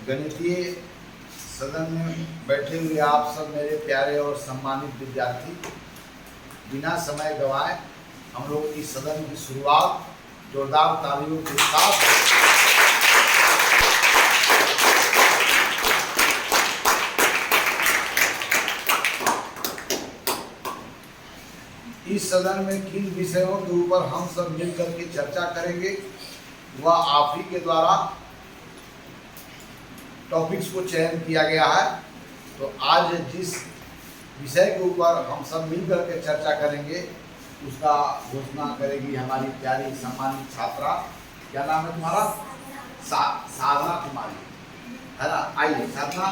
गणितीय सदन में बैठे हुए आप सब मेरे प्यारे और सम्मानित विद्यार्थी, बिना समय गवाए हम लोग इस सदन की शुरुआत जोरदार तालियों के साथ इस सदन में किन विषयों के ऊपर हम सब मिलकर के चर्चा करेंगे वह आप ही के द्वारा टॉपिक्स को चयन किया गया है। तो आज जिस विषय के ऊपर हम सब मिलकर के चर्चा करेंगे उसका घोषणा करेगी हमारी प्यारी सम्मानित छात्रा। क्या नाम है तुम्हारा? साधना कुमारी, है ना? आइए साधना,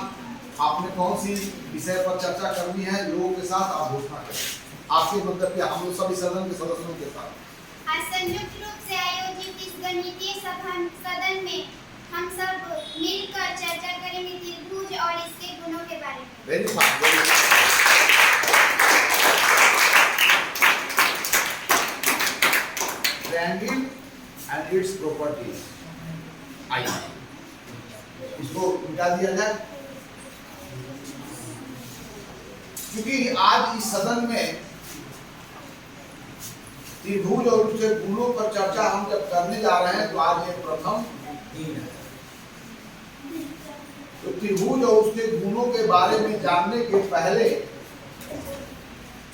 आपने कौन सी विषय पर चर्चा करनी है लोगों के साथ, आप घोषणा करें। आपके मतलब क्या हम लोग सभी सदन के सदस्यों के साथ आज संयुक्त रूप से आयोजित इस गणितीय सदन में हम सब मिलकर चर्चा करेंगे त्रिभुज और इसके गुणों के बारे में। Very fine, very triangle and its properties. आइए इसको मिटा दिया जाए, क्योंकि आज इस सदन में त्रिभुज और उसके गुणों पर चर्चा हम जब करने जा रहे हैं तो आज ये प्रथम दिन है। तो त्रिभुज और उसके गुणों के बारे में जानने के पहले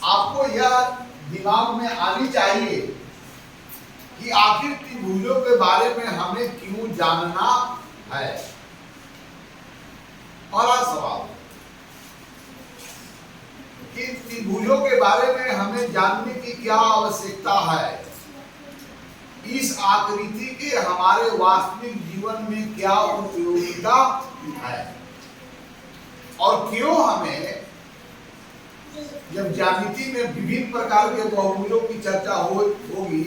आपको यह दिमाग में आनी चाहिए कि आखिर त्रिभुजों के बारे में हमें क्यों जानना है। पहला सवाल कि त्रिभुजों के बारे में हमें जानने की क्या आवश्यकता है, इस आकृति के हमारे वास्तविक जीवन में क्या उपयोगिता है, और क्यों हमें जब ज्यामिति में विभिन्न प्रकार के बहुभुजों की चर्चा होगी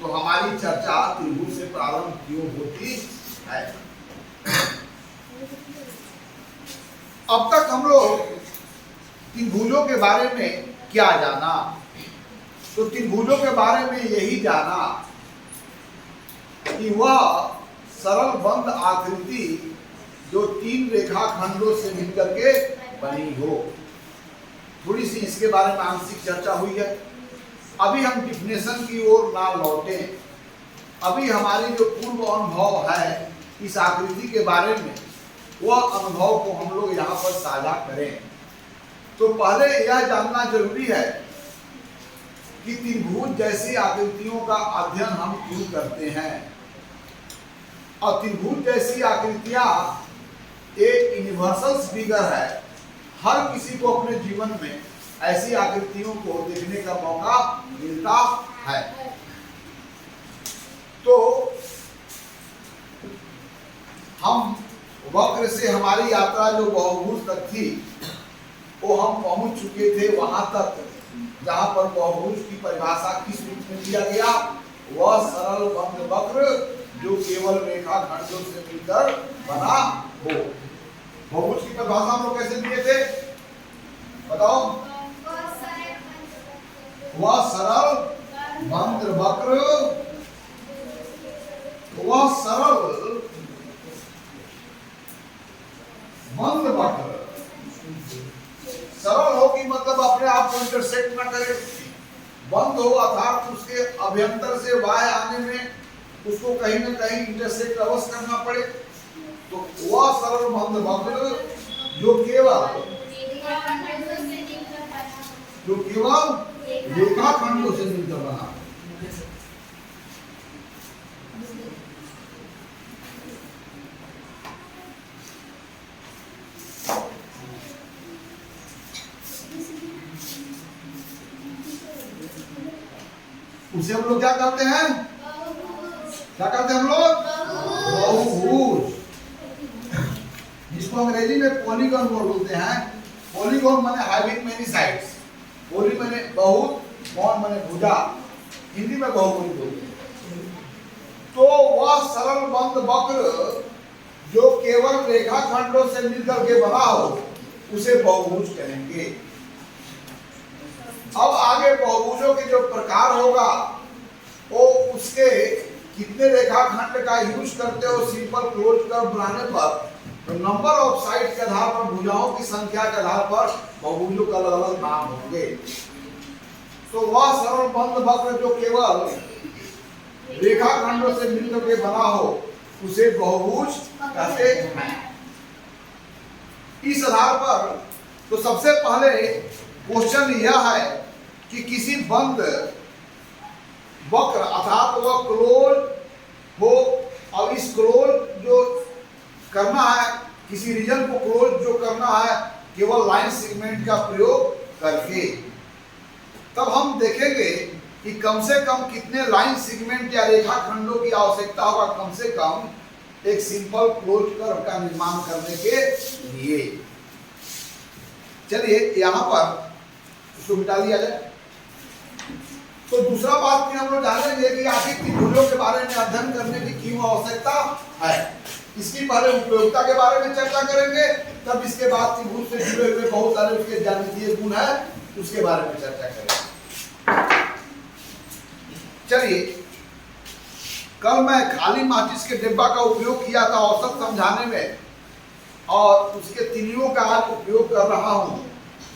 तो हमारी चर्चा त्रिभुज से प्रारंभ क्यों होती है। अब तक हम लोग त्रिभुजों के बारे में क्या जाना, तो त्रिभुजों के बारे में यही जाना कि वह सरल बंद आकृति जो तीन रेखाखंडों से मिलकर के बनी हो। थोड़ी सी इसके बारे में आंशिक चर्चा हुई है। अभी हम डिफिनेशन की ओर ना लौटे, अभी हमारी जो पूर्व अनुभव है इस आकृति के बारे में वह अनुभव को हम लोग यहाँ पर साझा करें। तो पहले यह जानना जरूरी है कि त्रिभुज जैसी आकृतियों का अध्ययन हम क्यों करते हैं, और त्रिभुज जैसी आकृतियां एक यूनिवर्सल फिगर है। हर किसी को अपने जीवन में ऐसी आकृतियों को देखने का मौका मिलता है। तो हम वक्र से हमारी यात्रा जो बहुभुज तक थी वो हम पहुंच चुके थे वहां तक जहां पर बहुभुज की परिभाषा किस रूप में दिया गया, वह सरल बंद वक्र जो केवल रेखाखंडों से मिलकर बना हो। बहुभुज की परिभाषा हम लोग कैसे दिए थे बताओ? वह सरल बंद वक्र, वह सरल बंद वक्र, सरल हो कि मतलब अपने आप को इंटरसेक्ट ना करे, बंद हो अर्थात उसके अभ्यंतर से बाहर आने में उसको कहीं ना कहीं इंटरसेक्ट अवश्य करना पड़े। तो वह सरल बंद वक्र जो केवल रेखाखंडों से मिलकर बना। उसे हम लोग क्या करते हैं? क्या करते हैं हम लोग? बहुभुज, जिसको अंग्रेजी में पॉलीगॉन बोलते हैं। पॉलीगॉन माने हैविंग मेनी साइड्स, पॉली माने बहुत, गॉन माने भुजा, हिंदी में बहुभुज बोलते हैं। तो वह सरल बंद वक्र जो केवल रेखाखंडों से मिलकर के बना हो उसे बहुभुज कहेंगे। अब आगे बहुभुजों के जो प्रकार होगा वो उसके कितने रेखाखंड का यूज करते हो सिंपल क्लोज कर्व बनाने पर तो नंबर ऑफ साइड के आधार पर भुजाओं की संख्या के आधार पर बहुभुजों का अलग अलग नाम होंगे। तो वह सरल बंद वक्र जो केवल रेखाखंडों से मिलकर के बना हो उसे बहुभुज कहते हैं। इस आधार पर तो सबसे पहले क्वेश्चन यह है कि किसी बंद वक्र अर्थात वह क्लोज हो, और इस क्लोज जो करना है, किसी रीजन को क्लोज जो करना है केवल लाइन सेगमेंट का प्रयोग करके, तब हम देखेंगे कि कम से कम कितने लाइन सेगमेंट या रेखाखंडों की आवश्यकता होगा कम से कम एक सिंपल क्लोज कर्व का निर्माण करने के लिए। चलिए यहां पर इसको मिटा दिया जाए। तो दूसरा बात कि हम लोग जानेंगे कि आखिर त्रिभुजों के बारे में अध्ययन करने की क्यों आवश्यकता है। इसकी पहले उपयोगिता के बारे में चर्चा करेंगे, तब इसके बाद त्रिभुज से जुड़े हुए बहुत सारे उसके ज्यामितीय गुण है उसके बारे में चर्चा करेंगे। चलिए, कल मैं खाली माचिस के डिब्बा का उपयोग किया था औसत समझाने में, और उसके तीलियों का आज उपयोग कर रहा हूं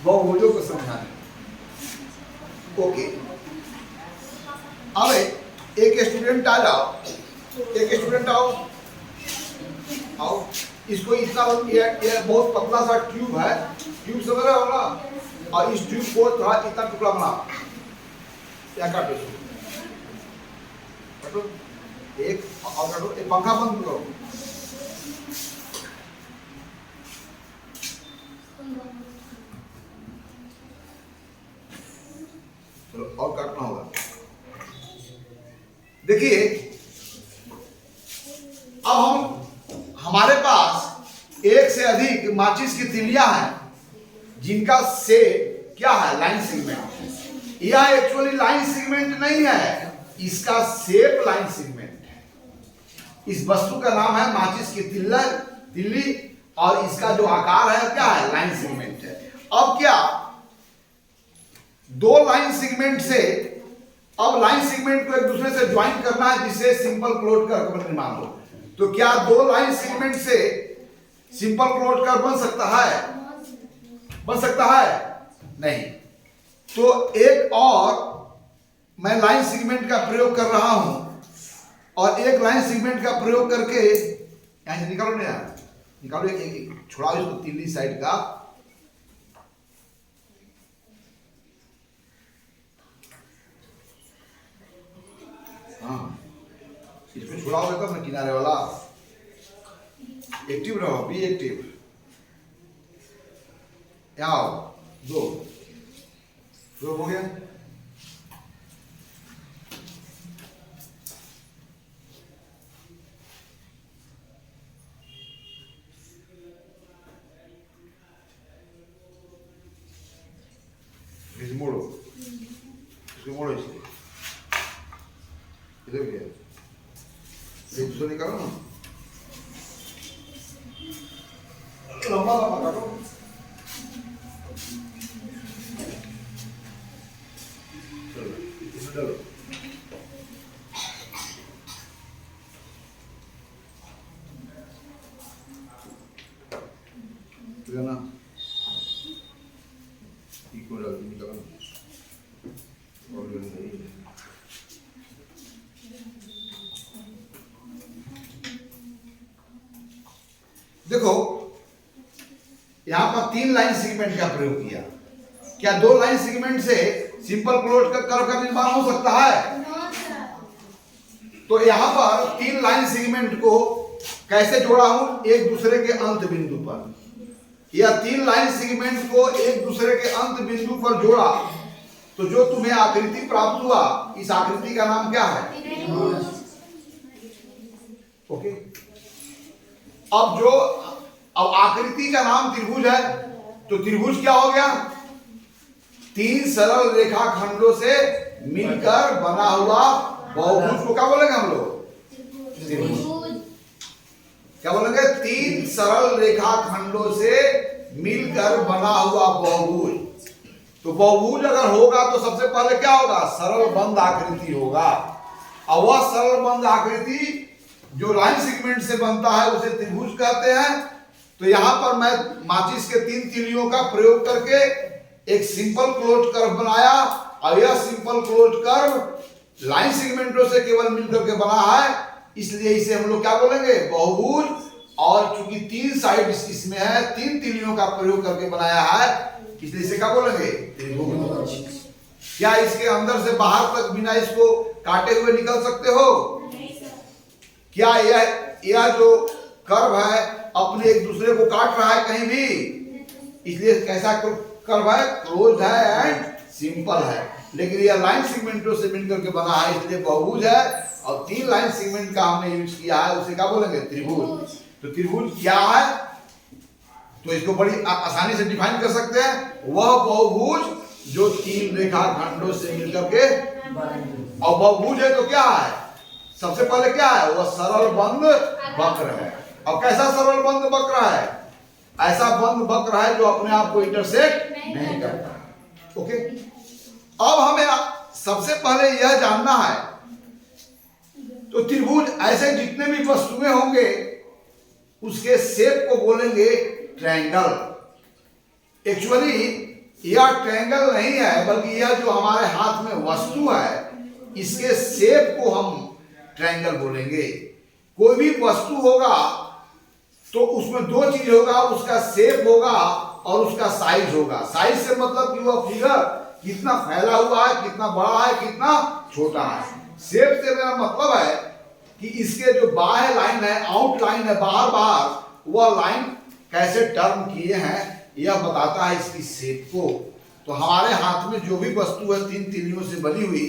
बहुभुजों को समझाने में। ओके, अब एक स्टूडेंट आ जाओ, एक स्टूडेंट आओ, इसको इतना ये बहुत पतला सा ट्यूब है, ट्यूब समझ रहे हो ना, और इस ट्यूब को थोड़ा इतना टुकड़ा बना या काटो, एक और काटो, एक पंखा बंद करो, चलो और काटना होगा। देखिए, अब हमारे पास एक से अधिक माचिस की तिलियां हैं जिनका से क्या है लाइन सेगमेंट। यह एक्चुअली लाइन सेगमेंट नहीं है, इसका शेप लाइन सेगमेंट है। इस वस्तु का नाम है माचिस की तिल्ली, और इसका जो आकार है क्या है लाइन सेगमेंट है। अब क्या दो लाइन सेगमेंट से, अब लाइन सेगमेंट को एक दूसरे से ज्वाइन करना है जिससे सिंपल क्लोज कर्व निर्माण हो। तो क्या दो लाइन सेगमेंट से सिंपल क्लोज कर्व बन सकता है? बन सकता है? नहीं। तो एक और मैं लाइन सेगमेंट का प्रयोग कर रहा हूं, और एक लाइन सेगमेंट का प्रयोग करके यहां से निकालो ना, निकालो, एक छोड़ाओ इसको तिल्ली साइड का, हाँ इसको छुड़ाओगे तब ना किनारे वाला। एक्टिव रहो, बी एक्टिव। यहाँ आओ, दो हो गया। मोड़ो, इसको मोड़ो, इसलिए इधर गया, एक दूसरा निकालो ना, लंबा लंबा काटो। चलो इसमें डालो, ना इको डाल के निकालो, और नहीं देखो, यहां पर तीन लाइन सेगमेंट का प्रयोग किया। क्या दो लाइन सेगमेंट से सिंपल क्लोज कर्व का निर्माण हो सकता है? तो यहां पर तीन लाइन सेगमेंट को कैसे जोड़ा हूं? एक दूसरे के अंत बिंदु पर, या तीन लाइन सेगमेंट को एक दूसरे के अंत बिंदु पर जोड़ा, तो जो तुम्हें आकृति प्राप्त हुआ, इस आकृति का नाम क्या है? ओके, अब आकृति का नाम त्रिभुज है, तो त्रिभुज क्या हो गया? तीन सरल रेखाखंडों से मिलकर बना हुआ बहुभुज को क्या बोलेंगे हम लोग? त्रिभुज। क्या बोलेंगे? तीन सरल रेखाखंडों से मिलकर बना हुआ बहुभुज। तो बहुभुज अगर होगा तो सबसे पहले क्या होगा? सरल बंद आकृति होगा, और वह सरल बंद आकृति जो लाइन सेगमेंट से बनता है उसे त्रिभुज कहते हैं, तो यहां पर मैं माचिस के 3 तीलियों का प्रयोग करके एक सिंपल क्लोज कर्व बनाया और यह सिंपल क्लोज कर्व लाइन सेगमेंटों से केवल मिलकर के बना है, इसलिए इसे हम लोग क्या बोलेंगे, बहुभुज। और चूंकि 3 साइड इसमें है, 3 तीलियों का प्रयोग करके बनाया है, इसलिए इसे क्या बोलेंगे, त्रिभुज। क्या इसके अंदर से बाहर तक बिना इसको काटे हुए निकल सकते हो? क्या यह जो कर्व है अपने एक दूसरे को काट रहा है कहीं भी? इसलिए कैसा कर्व है, क्लोज है एंड सिंपल है। लेकिन यह लाइन सेगमेंटों से मिलकर के बना है, इसलिए बहुभुज है। और 3 लाइन सेगमेंट का हमने यूज किया है, उसे क्या बोलेंगे, त्रिभुज। तो त्रिभुज क्या है, तो इसको बड़ी आसानी से डिफाइन कर सकते हैं, वह बहुभुज जो 3 रेखाखंडों से मिलकर के, और बहुभुज है तो क्या है, सबसे पहले क्या है, वह सरल बंद वक्र है। अब कैसा सरल बंद वक्र है, ऐसा बंद वक्र है जो अपने आप को इंटरसेक्ट नहीं करता। ओके, अब हमें सबसे पहले यह जानना है, तो त्रिभुज ऐसे जितने भी वस्तुएं होंगे उसके शेप को बोलेंगे ट्रायंगल। एक्चुअली यह ट्रायंगल नहीं है, बल्कि यह जो हमारे हाथ में वस्तु है इसके शेप को हम ट्रायंगल बोलेंगे। कोई भी वस्तु होगा तो उसमें 2 चीज होगा, उसका शेप होगा और उसका साइज होगा। साइज से मतलब कि वह फिगर कितना फैला हुआ है, कितना बड़ा है, कितना छोटा है। शेप से मेरा मतलब है कि इसके जो बाह्य लाइन है, आउट लाइन है, बाहर वह लाइन कैसे टर्न किए हैं यह बताता है इसकी शेप को। तो हमारे हाथ में जो भी वस्तु है 3 तीलियों से बनी हुई,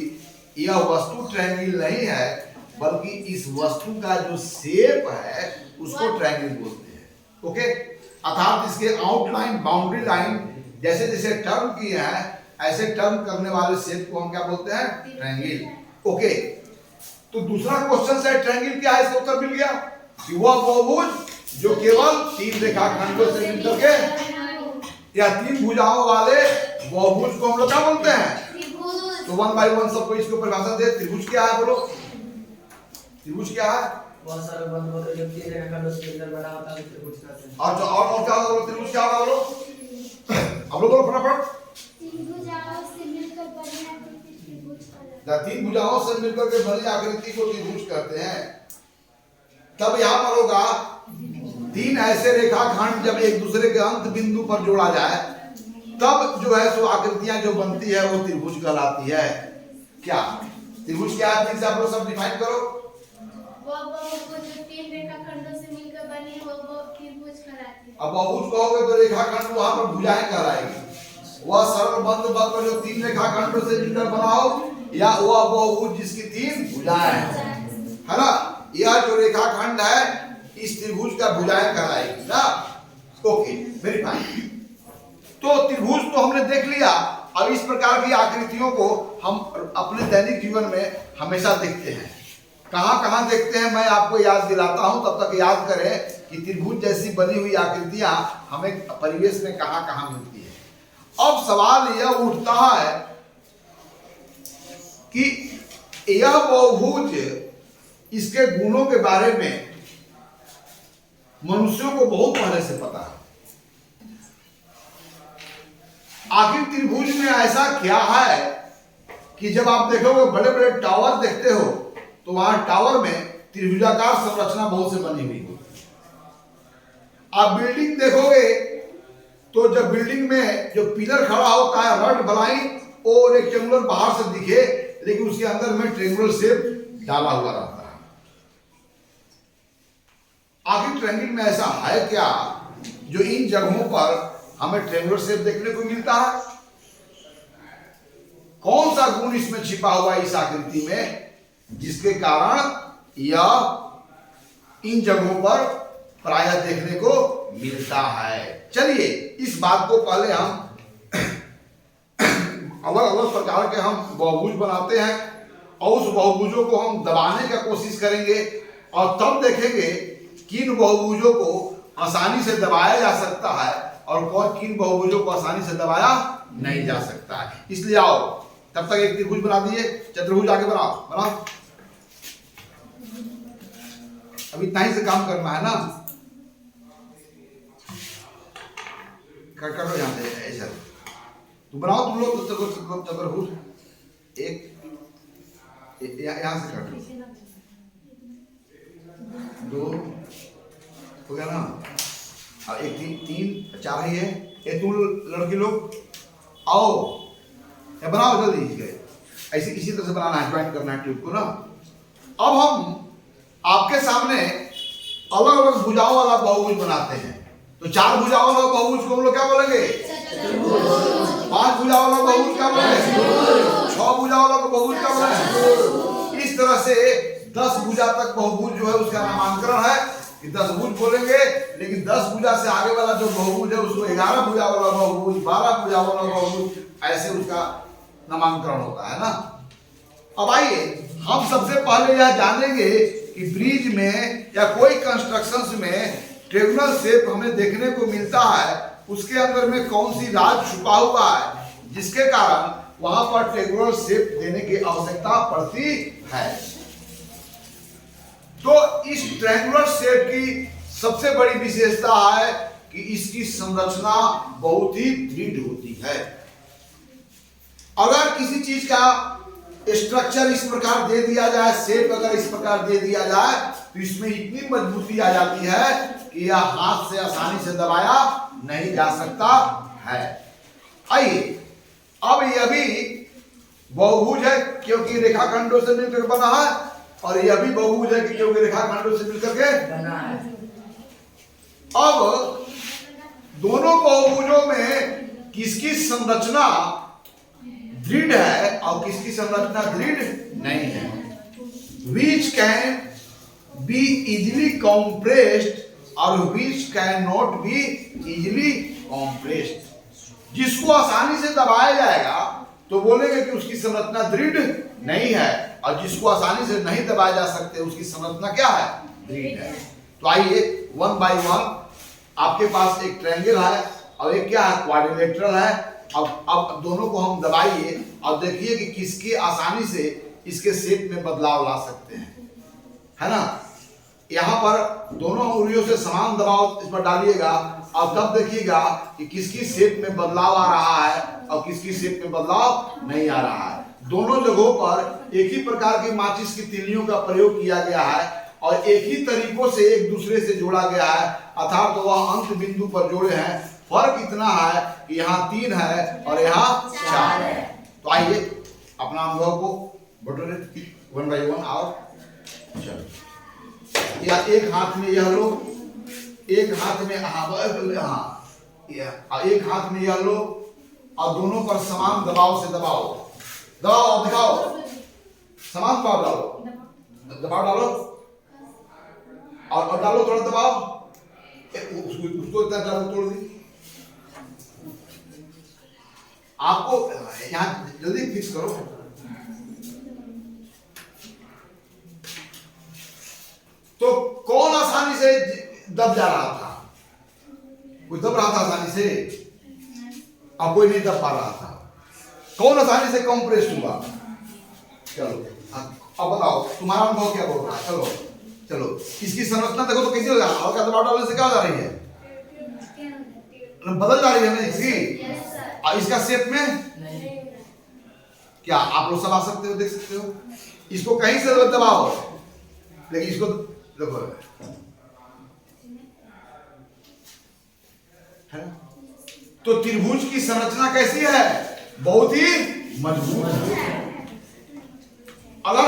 यह वस्तु ट्रायंगल नहीं है, बल्कि इस वस्तु का जो शेप है उसको ट्रायंगल बोलते हैं। ओके, अर्थात इसके आउटलाइन, बाउंड्री लाइन जैसे जैसे टर्न किए हैं, ऐसे टर्न करने वाले शेप को हम क्या बोलते हैं, ट्रायंगल। ओके, तो दूसरा क्वेश्चन है ट्रायंगल क्या है, इसका उत्तर मिल गया कि वह बहुभुज जो केवल 3 रेखाखंडों से मिलकर के या 3 भुजाओं वाले बहुभुज को हम लोग क्या बोलते हैं। तो 1 बाय 1 सबको इसको परिभाषा दे। त्रिभुज क्या है, बोलो त्रिभुज क्या है? बहुत सारे बंद होते हैं जो 3 रेखाखंडों से मिलकर बना होता है, त्रिभुज कहते हैं। और क्या होगा, त्रिभुज क्या होगा, बोलो अब लोग बोलो फटाफट। 3 भुजाओं से मिलकर बनी आकृति त्रिभुज कहलाती या 3 भुजाओं से मिलकर के बनी आकृति को त्रिभुज कहते हैं। तब यहाँ पर होगा 3 ऐसे रेखाखंड जब एक दूसरे के अंत बिंदु पर जोड़ा जाए, तब जो है सो आकृतियां जो बनती है वो त्रिभुज कहलाती है। क्या त्रिभुज क्या है, फिर से आप लोग सब डिफाइन करो। वो बहुभुज जो 3 रेखाखंडों से मिलकर बनी है वो त्रिभुज कहलाती है। अब बहुभुज कहोगे तो रेखाखंड वहां पर भुजाएं कहलाएगी। वह सरल बंद वक्र जो 3 रेखाखंडों से मिलकर बना हो, या वह बहुभुज जिसकी 3 भुजाएं है ना, यह जो रेखाखंड है इस त्रिभुज का भुजाएं कहलाएगी ना। Okay, very fine. तो त्रिभुज तो हमने देख लिया। अब इस प्रकार की आकृतियों को हम अपने दैनिक जीवन में हमेशा देखते हैं। कहां कहां देखते हैं मैं आपको याद दिलाता हूं, तब तक याद करें कि त्रिभुज जैसी बनी हुई आकृतियां हमें परिवेश में कहां कहां मिलती है। अब सवाल यह उठता है कि यह बहुभुज, इसके गुणों के बारे में मनुष्यों को बहुत पहले से पता है। आखिर त्रिभुज में ऐसा क्या है कि जब आप देखोगे बड़े बड़े टावर देखते हो तो वहां टावर में त्रिभुजाकार संरचना बहुत से बनी हुई है। आप बिल्डिंग देखोगे तो जब बिल्डिंग में जो पिलर खड़ा होता है, रड बलाई और रेक्टेंगुलर बाहर से दिखे, लेकिन उसके अंदर में ट्रायंगुलर शेप डाला हुआ रहता है। आखिर ट्रायंगल में ऐसा है क्या जो इन जगहों पर हमें ट्रायंगुलर शेप देखने को मिलता है? कौन सा गुण इसमें छिपा हुआ है इस आकृति में जिसके कारण यह इन जगहों पर प्रायः देखने को मिलता है? चलिए इस बात को पहले हम अलग अलग प्रकार के हम बहुभुज बनाते हैं और उस बहुभुजों को हम दबाने का कोशिश करेंगे और तब देखेंगे किन बहुभुजों को आसानी से दबाया जा सकता है और कौन किन बहुभुजों को आसानी से दबाया नहीं जा सकता है। इसलिए आओ तब तक एक त्रिभुज बना दिए, चतुर्भुज आगे बनाओ। अब इतना ही से काम करना है ना। कर लो यहाँ से ऐसा तुम बनाओ तुम लोग चतुर्भुज एक यहाँ से काटो दो हो गया ना और एक तीन चार ही है ये तुम लड़की लोग आओ ये बनाओ जल्दी ऐसे इसी तरह से बनाना है ज्वाइन करना है ट्यूब को ना। अब हम आपके सामने अलग अलग भुजाओं वाला बहुभुज बनाते हैं। तो 4 भुजाओं वाला बहुभुज को हम लोग क्या बोलेंगे 5 भुजाओं वाला बहुभुज क्या बोलेंगे 6 भुजाओं वाला बहुभुज क्या बोलेंगे। इस तरह से 10 भुजा तक बहुभुज जो है उसका नामांकन है कि 10 भुज बोलेंगे। लेकिन 10 भुजा से आगे वाला जो बहुभुज है उसको 11 भुजा वाला बहुभुज 12 भुजा वाला बहुभुज ऐसे उसका नामांकन होता है ना। अब आइए हम सबसे पहले यह जानेंगे कि ब्रिज में या कोई कंस्ट्रक्शंस में ट्रायंगुलर शेप हमें देखने को मिलता है उसके अंदर में कौन सी राज छुपा हुआ है जिसके कारण वहां पर ट्रायंगुलर शेप देने की आवश्यकता पड़ती है। तो इस ट्रायंगुलर शेप की सबसे बड़ी विशेषता है कि इसकी संरचना बहुत ही दृढ़ होती है। अगर किसी चीज का स्ट्रक्चर इस प्रकार दे दिया जाए शेप अगर इस प्रकार दे दिया जाए तो इसमें इतनी मजबूती आ जाती है कि यह हाथ से आसानी से दबाया नहीं जा सकता है। आइए अब यह भी बहुभुज है क्योंकि रेखाखंडों से मिलकर बना है और यह भी बहुभुज है क्योंकि रेखाखंडों से मिलकर के बना है। अब दोनों बहुभुजों में किसकी संरचना दृढ़ है और किसकी संरचना दृढ़ नहीं है। Which can be easily compressed और which cannot be easily compressed। जिसको आसानी से दबाया जाएगा तो बोलेंगे कि उसकी संरचना दृढ़ नहीं है और जिसको आसानी से नहीं दबाया जा सकते उसकी संरचना क्या है दृढ़ है। तो आइए 1 बाय 1 आपके पास एक ट्रायंगल है और एक क्या है क्वाड्रिलेटरल है। अब दोनों को हम दबाइए और देखिए कि किसकी आसानी से इसके शेप में बदलाव ला सकते हैं, है ना। यहाँ पर दोनों उंगलियों से समान दबाव इस पर डालिएगा और तब देखिएगा कि किसकी शेप में बदलाव आ रहा है और किसकी शेप में बदलाव नहीं आ रहा है। दोनों जगहों पर एक ही प्रकार की माचिस की तिल्लियों का प्रयोग किया गया है और एक ही तरीकों से एक दूसरे से जोड़ा गया है अर्थात तो वह अंत बिंदु पर जोड़े हैं। फर्क इतना है कि यहाँ 3 है और यहाँ 4 है। तो आइए अपना अनुभव को बटोरे 1 बाय 1 और चलो या एक हाथ में यह लो एक हाथ में एक हाथ में यह लो और दोनों पर समान दबाव से दबाओ दिखाओ समान दबाव डालो और डालो थोड़ा दबाव उसको इतना तोड़ दी। आपको यहाँ जल्दी फिक्स करो। तो कौन आसानी से दब जा रहा था कोई दब रहा था आसानी से और कोई नहीं दब पा रहा था। कौन आसानी से कंप्रेस हुआ। चलो अब बताओ तुम्हारा अनुभव क्या बोल रहा है। चलो चलो इसकी संरचना देखो तो कैसी हो जाए हल्का दबाव डालने से क्या हो जा रही है बदल जा रही है ना इसकी और इसका शेप में नहीं। क्या आप लोग सब आ सकते हो देख सकते हो। इसको कहीं से दबाओ लेकिन इसको देखो है ना। तो त्रिभुज की संरचना कैसी है बहुत ही मजबूत है। अगर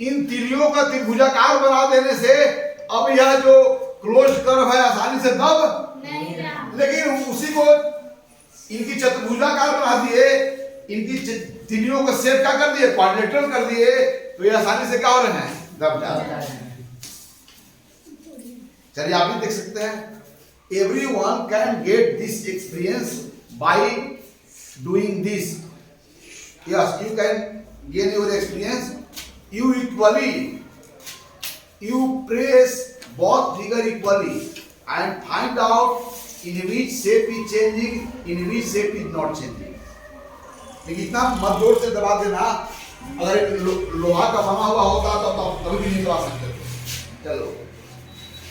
इन तिलियों का त्रिभुजाकार बना देने से अब यह जो क्लोज कर्व है आसानी से दब नहीं रहा। लेकिन उसी को इनकी चतुर्भुजाकार बना दिए इनकी तिलियों का शेप क्या कर दिए क्वाड्रिलेटरल कर दिए तो ये आसानी से क्या हो रहे हैं दब जा रहे हैं। चलिए आप भी देख सकते हैं। Everyone can get this experience by doing this. Yes you can gain your experience. You press both figure equally and find out in which shape is changing, in which shape is not changing. लेकिन इतना मत जोर से दबा देना अगर लोहा का बना हुआ होता तो कभी भी नहीं दबा सकते थे। चलो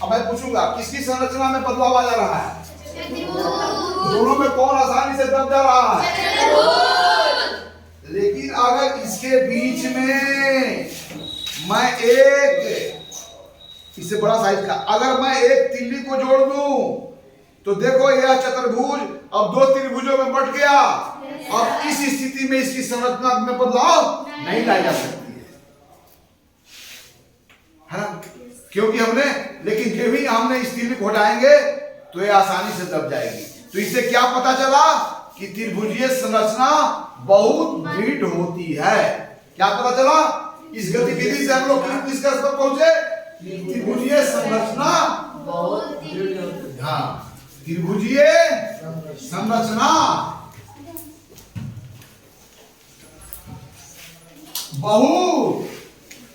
अब मैं पूछूंगा किसकी संरचना में बदलाव आ जा रहा है दोनों में कौन आसानी से दब जा रहा है? लेकिन अगर इसके बीच में मैं एक, इससे बड़ा साइज का अगर मैं एक तिल्ली को जोड़ दूं तो देखो यह चतुर्भुज अब दो त्रिभुजों में बंट गया। अब इस स्थिति में इसकी संरचना में बदलाव नहीं लाई जा सकती है ना, क्योंकि हमने, लेकिन जब भी हमने इस तिल्ली को हटाएंगे तो यह आसानी से दब जाएगी। तो इससे क्या पता चला कि त्रिभुजीय संरचना बहुत दृढ़ होती है। क्या पता चला? इस गतिविधि से हम लोग किस निष्कर्ष पर पहुंचे? त्रिभुजीय संरचना बहुत दृढ़ होती है। हाँ, त्रिभुजीय संरचना बहुत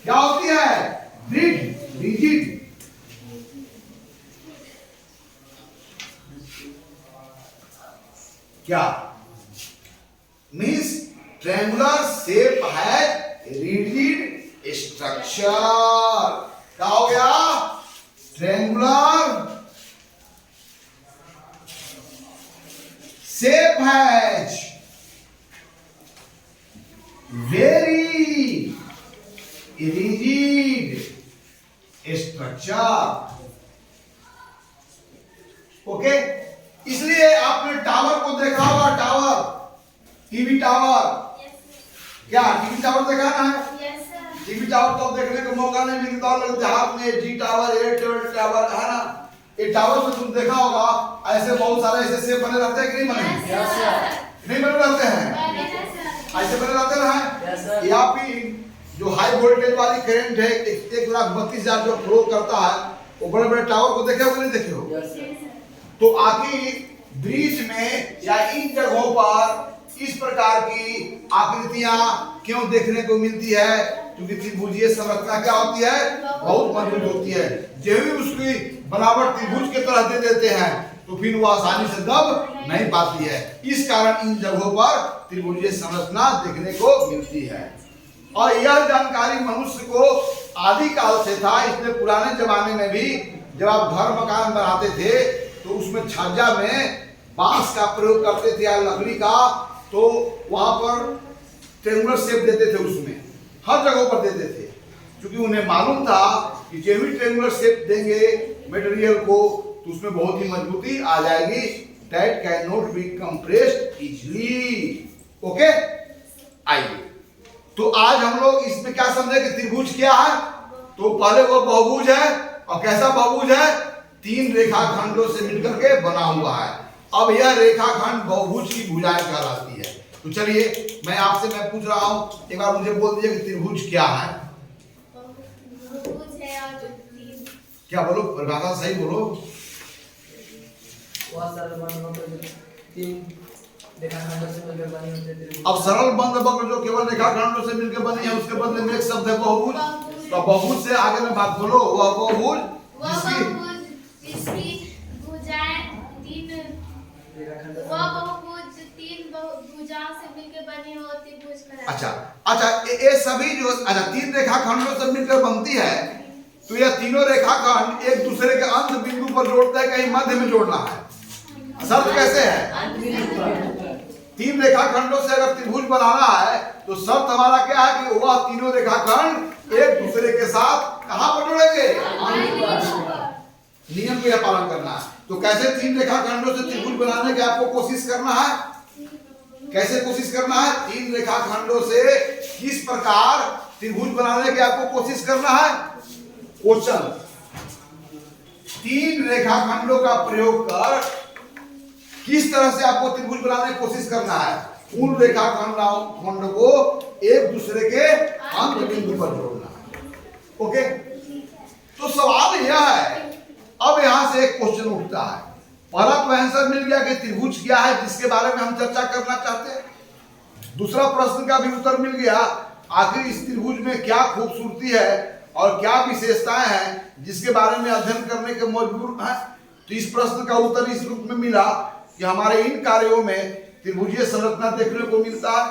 क्या होती है? दृढ़, रिजिड। क्या मीन्स ट्रायंगुलर शेप है रिजिड स्ट्रक्चर। क्या हो गया? Triangular shape has very rigid structure. Okay, इसलिए आपने टावर को देखा होगा, टावर, टीवी टावर। क्या टीवी टावर देखा ना है? टीवी टावर तो देखने को मौका नहीं मिलता, लोग हाथ में जी टावर, एयरटेल टावर है ना। ये टावर में तुम देखा होगा ऐसे बहुत सारे ऐसे शेप बने रहते हैं कि नहीं बने? नहीं बने रहते हैं, ऐसे बने रहते हैं। या फिर जो हाई वोल्टेज वाली करंट है 1,32,000 जो फ्लो करता है, वो बड़े बड़े टावर को देखे हो कि नहीं देखे हो? तो आखिर ब्रिज में या इन जगहों पर इस प्रकार की आकृतियां क्यों देखने को मिलती है? क्योंकि त्रिभुजीय संरचना क्या होती है? बहुत मजबूत होती है। जब भी उसकी बनावट त्रिभुज के तरह दे देते हैं तो फिर वो आसानी से दब नहीं पाती है। इस कारण इन जगहों पर त्रिभुजीय संरचना देखने को मिलती है। और यह जानकारी मनुष्य को आदि काल से था। इसलिए पुराने जमाने में भी जब आप घर मकान बनाते थे तो उसमें छज्जा में बांस का प्रयोग करते थे या लकड़ी का, तो वहां पर ट्रायंगुलर शेप देते थे, उसमें हर जगह पर देते थे, क्योंकि उन्हें मालूम था कि जब भी ट्रायंगुलर शेप देंगे मटेरियल को तो उसमें बहुत ही मजबूती आ जाएगी। That can not be compressed easily. Okay, आइए तो आज हम लोग इसमें क्या समझे कि त्रिभुज क्या है? तो पहले वो बहुभुज है, और कैसा बहुभुज है? 3 रेखाखंडों से मिलकर के बना हुआ है। अब यह रेखाखंड बहुभुज की भुजाएं कहलाती है। तो चलिए मैं आपसे पूछ रहा हूं, एक बार मुझे बोल दीजिए कि त्रिभुज क्या है? क्या बोलो, परिभाषा सही बोलो। अब सरल बंद वक्र जो केवल रेखाखंडों से मिलकर बनी है, उसके बदले में एक शब्द है बहुभुज। तो बहुभुज से आगे में बात बोलो। वह बहुभुज जिसकी भुजाएं तीन भुजाओं से मिलकर बनी होती भुज। अच्छा, ये सभी जो 3 रेखाखंडों से मिलकर बनती है, तो यह तीनों रेखाखंड एक दूसरे के अंत बिंदु पर जोड़ता है, कहीं मध्य में जोड़ना है। शर्त कैसे है? 3 रेखाखंडों से अगर त्रिभुज बनाना है तो शर्त हमारा क्या है कि वह तीनों रेखाखंड एक दूसरे के साथ कहां पर जुड़ेंगे? नियम का पालन करना है। तो कैसे 3 रेखाखंडों से त्रिभुज बनाने की आपको कोशिश करना है? कैसे कोशिश करना है? 3 रेखाखंडों से किस प्रकार त्रिभुज बनाने की आपको कोशिश करना है? क्वेश्चन, 3 रेखाखंडों का प्रयोग कर किस तरह से आपको त्रिभुज बनाने की कोशिश करना है? उन रेखाखंड को एक दूसरे के अंत बिंदु पर जोड़ना है। ओके, तो सवाल यह है, अब यहां से एक क्वेश्चन उठता है। पहला तो आंसर मिल गया कि त्रिभुज क्या है, जिसके बारे में हम चर्चा करना चाहते हैं। दूसरा प्रश्न का भी उत्तर मिल गया, आखिर इस त्रिभुज में क्या खूबसूरती है और क्या विशेषताएं हैं जिसके बारे में अध्ययन करने के मजबूर हैं। तो इस प्रश्न का उत्तर इस रूप में मिला कि हमारे इन कार्यों में त्रिभुजीय संरचना देखने को मिलता है,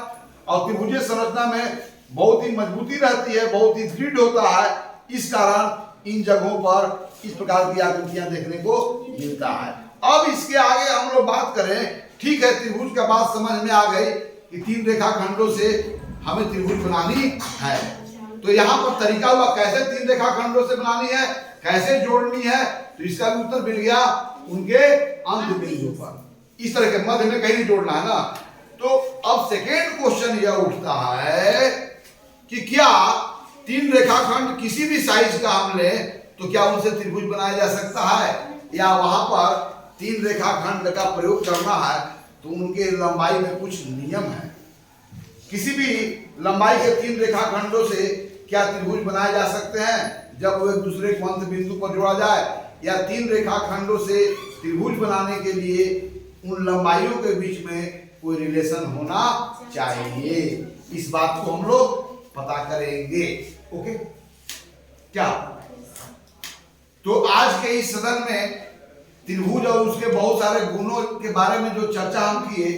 और त्रिभुजीय संरचना में बहुत ही मजबूती रहती है, बहुत ही दृढ़ होता है। इस कारण इन जगहों पर इस प्रकार की आकृतियां देखने को मिलता है। अब इसके आगे हम लोग बात करें, ठीक है त्रिभुज का बात समझ में आ गई कि 3 रेखाखंडों से हमें त्रिभुज बनानी है। तो यहाँ पर तरीका हुआ कैसे 3 रेखाखंडों से बनानी है, कैसे जोड़नी है, तो इसका भी उत्तर मिल गया उनके अंत बिंदु पर। इस तरह के मध्य में कहीं जोड़ना है ना। तो अब सेकेंड क्वेश्चन यह उठता है कि क्या 3 रेखाखंड किसी भी साइज का हम ले तो क्या उनसे त्रिभुज बनाया जा सकता है, या वहां पर 3 रेखाखंड का प्रयोग करना है तो उनके लंबाई में कुछ नियम है। किसी भी लंबाई के 3 रेखाखंडों से क्या त्रिभुज बनाए जा सकते हैं जब वो एक दूसरे को अंत बिंदु पर जोड़ा जाए, या 3 रेखाखंडों से त्रिभुज बनाने के लिए उन लंबाइयों के बीच में कोई रिलेशन होना चाहिए। इस बात को हम लोग पता करेंगे। ओके क्या? तो आज के इस सदन में त्रिभुज और उसके बहुत सारे गुणों के बारे में जो चर्चा हम किए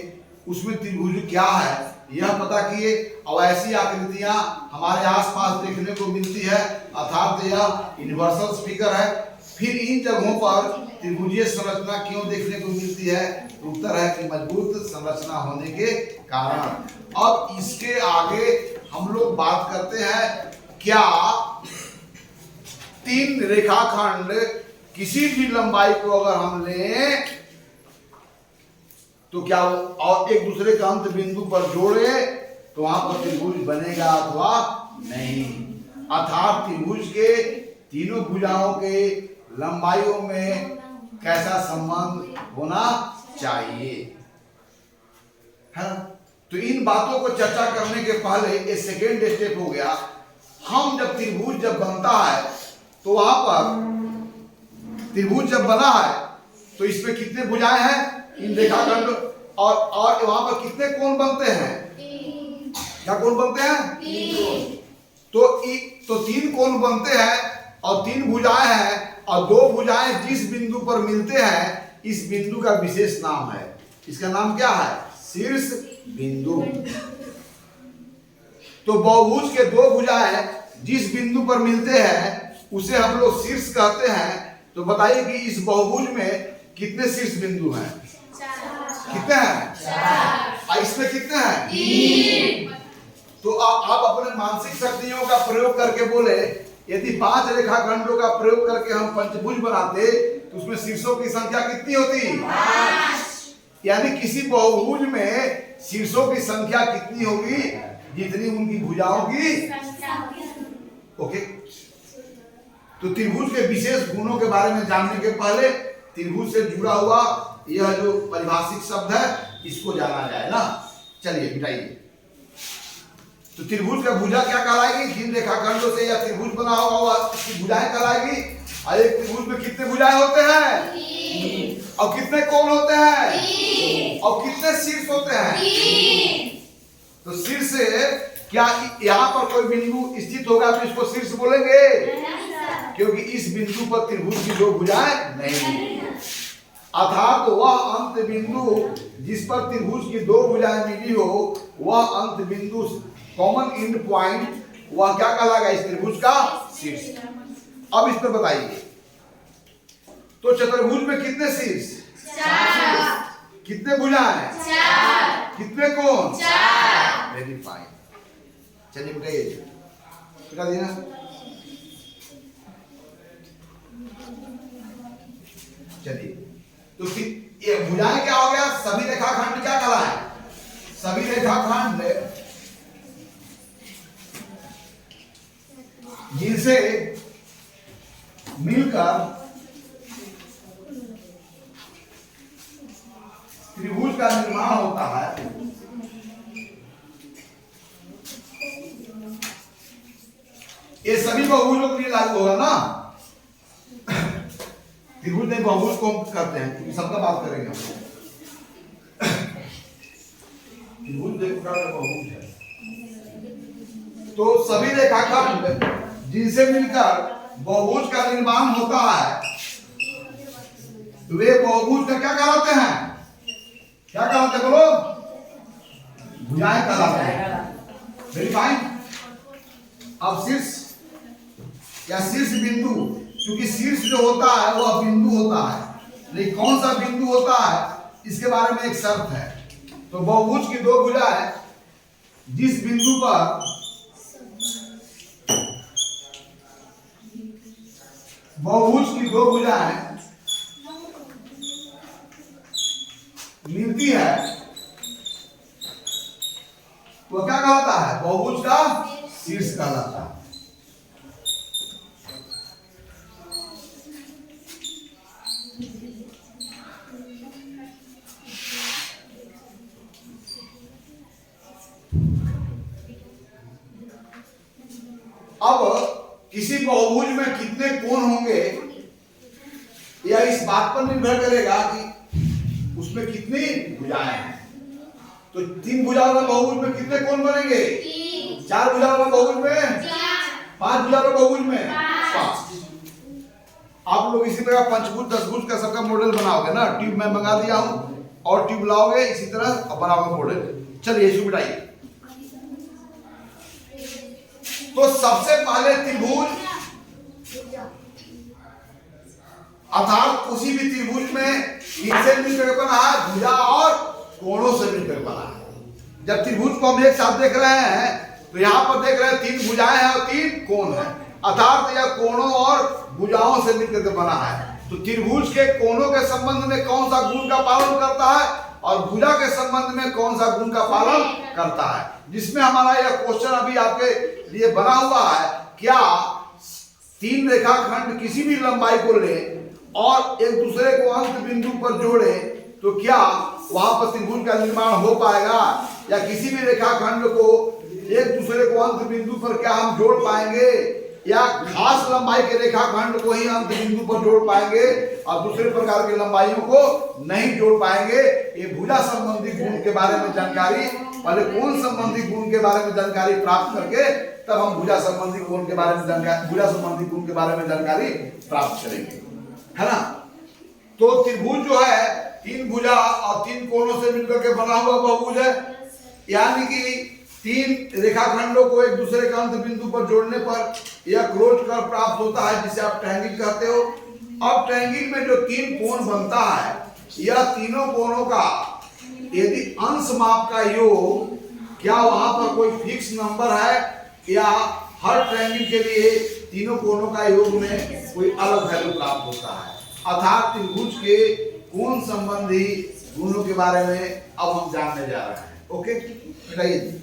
उसमें त्रिभुज क्या है यह पता किए, और ऐसी आकृतियां हमारे आसपास देखने को मिलती है, अर्थात यह यूनिवर्सल फिगर है। फिर इन जगहों पर त्रिभुजीय संरचना क्यों देखने को मिलती है? उत्तर है कि मजबूत संरचना होने के कारण। अब इसके आगे हम लोग बात करते हैं, क्या 3 रेखाखंड किसी भी लंबाई को अगर हम लें तो क्या और एक दूसरे के अंत बिंदु पर जोड़े तो वहां पर त्रिभुज बनेगा अथवा नहीं। अर्थात त्रिभुज के तीनों भुजाओं के लंबाइयों में कैसा संबंध होना चाहिए, है ना? तो इन बातों को चर्चा करने के पहले ये सेकेंड स्टेप हो गया। हम जब त्रिभुज जब बनता है तो वहां पर त्रिभुज जब बना है तो इसमें कितने भुजाएं हैं इन रेखाखंड, और वहां पर कितने कोण बनते हैं? क्या कोण बनते हैं? 3। तो 3 कोण बनते हैं और 3 भुजाएं हैं, और 2 भुजाएं जिस बिंदु पर मिलते हैं इस बिंदु का विशेष नाम है। इसका नाम क्या है? शीर्ष बिंदु। तो बहुभुज के 2 भुजाएं जिस बिंदु पर मिलते हैं उसे हम लोग शीर्ष कहते हैं। तो बताइए कि इस बहुभुज में कितने शीर्ष बिंदु हैं? 4। कितने हैं? 4। इसमें कितने हैं? 3। तो आप अपने मानसिक शक्तियों का प्रयोग करके बोले, यदि 5 रेखाखंडों का प्रयोग करके हम पंचभुज बनाते तो उसमें शीर्षों की संख्या कितनी होती? 5। यानी किसी बहुभुज में शीर्षों की संख्या कितनी होगी? जितनी उनकी भुजाओं की संख्या। ओके। तो त्रिभुज के विशेष गुणों के बारे में जानने के पहले त्रिभुज से जुड़ा हुआ यह जो परिभाषिक शब्द है इसको जाना जाए ना। चलिए मिटाइए। तो त्रिभुज का भुजा क्या कहलाएगी? 3 रेखाखंडों से या त्रिभुज बना होगा वह इसकी भुजाएं कहलाएगी। और एक त्रिभुज में कितने भुजाएं होते हैं? 3। और कितने कोण होते हैं? 3। और कितने शीर्ष होते हैं? 3। तो शीर्ष से क्या यहाँ पर कोई बिंदु स्थित होगा तो इसको शीर्ष बोलेंगे? क्योंकि इस बिंदु पर त्रिभुज की 2 भुजाएं नहीं। अर्थात वह अंत बिंदु जिस पर त्रिभुज की 2 भुजाएं मिली हो वह अंत बिंदु कॉमन एंड पॉइंट वह क्या कहलाएगा? इस त्रिभुज का शीर्ष। अब इस पर बताइए, तो चतुर्भुज में कितने शीर्ष? 4। कितने भुजाएं? 4। कितने कोण? 4। Very fine. चलिए बताइए, बता देना। चलिए, तो ये भुजाएं क्या हो गया? सभी रेखाखंड क्या कहलाए? सभी रेखाखंड जिनसे मिलकर त्रिभुज का निर्माण होता है ये सभी बहुभुजों के लिए लागू होगा ना। त्रिभुज नहीं बहुभुज को हम करते हैं क्योंकि सबका बात करेंगे हम। त्रिभुज एक प्रकार का बहुभुज है। तो सभी रेखाखंड जिनसे मिलकर बहुभुज का निर्माण होता है वे बहुभुज का क्या कहलाते हैं? क्या कहलाते हैं बोलो? भुजाएं कहलाते हैं। Very fine. अब शीर्ष या शीर्ष बिंदु, क्योंकि शीर्ष जो होता है वह बिंदु होता है, लेकिन कौन सा बिंदु होता है इसके बारे में एक शर्त है। तो बहुभुज की दो भुजाएं जिस बिंदु पर बहुभुज की दो भुजाएं मिलती है वो क्या कहलाता है? बहुभुज का शीर्ष कहलाता है। अब किसी बहुभुज में कितने कोण होंगे यह इस बात पर निर्भर करेगा कि उसमें कितनी भुजाएं हैं। तो 3 भुजा वाला बहुभुज में कितने कोण बनेंगे? 4 भुजा वाला बहुभुज में 5 भुजा वाला बहुभुज में 5। आप लोग इसी तरह पंचभुज 10 भुज का सबका मॉडल बनाओगे ना। ट्यूब मैं मंगा दिया हूं और ट्यूब लाओगे इसी तरह बनाओगे मॉडल। चलिए इसको बिठाइए। तो सबसे पहले त्रिभुज अर्थात उसी भी त्रिभुज में किससे मिलकर बना है? भुजा और कोणों से मिलकर बना है। जब त्रिभुज को हम एक साथ देख रहे हैं तो यहां पर देख रहे हैं 3 भुजाएं हैं और 3 कोण हैं, अर्थात यह कोणों और भुजाओं से मिलकर बना है। तो त्रिभुज के कोणों के संबंध में कौन सा गुण का पालन करता है और भुजा के संबंध में कौन सा गुण का पालन करता है, जिसमें हमारा यह क्वेश्चन अभी आपके लिए बना हुआ है। क्या 3 रेखाखंड किसी भी लंबाई को ले और एक दूसरे को अंत बिंदु पर जोड़े तो क्या वहां पर त्रिभुज का निर्माण हो पाएगा? या किसी भी रेखाखंड को एक दूसरे को अंत बिंदु पर क्या हम जोड़ पाएंगे? या खास लंबाई के रेखाखंड को ही अंत बिंदु पर जोड़ पाएंगे और दूसरे प्रकार के लंबाइयों को नहीं जोड़ पाएंगे? ये भुजा संबंधी गुण के बारे में जानकारी, पहले कोण संबंधी गुण के बारे में जानकारी प्राप्त करके तब हम भुजा संबंधी गुण के बारे में जानकारी प्राप्त करेंगे, है ना। तो त्रिभुज जो है 3 भुजा और 3 कोणों से मिलकर के बना हुआ बहुभुज है। यानी कि 3 रेखाखंडों को एक दूसरे के अंत बिंदु पर जोड़ने पर यह क्लोज कर्व प्राप्त होता है, जिसे आप ट्रायंगल कहते हो। अब ट्रायंगल में जो 3 कोण बनता है, यह तीनों कोणों का यदि अंश माप का योग, क्या वहां पर कोई फिक्स नंबर है या हर ट्रायंगल के लिए तीनों कोणों का योग में कोई अलग वैल्यू प्राप्त होता है? अर्थात त्रिभुज के कोण संबंधी गुणों के बारे में अब हम जानने जा रहे हैं। ओके, बताइए।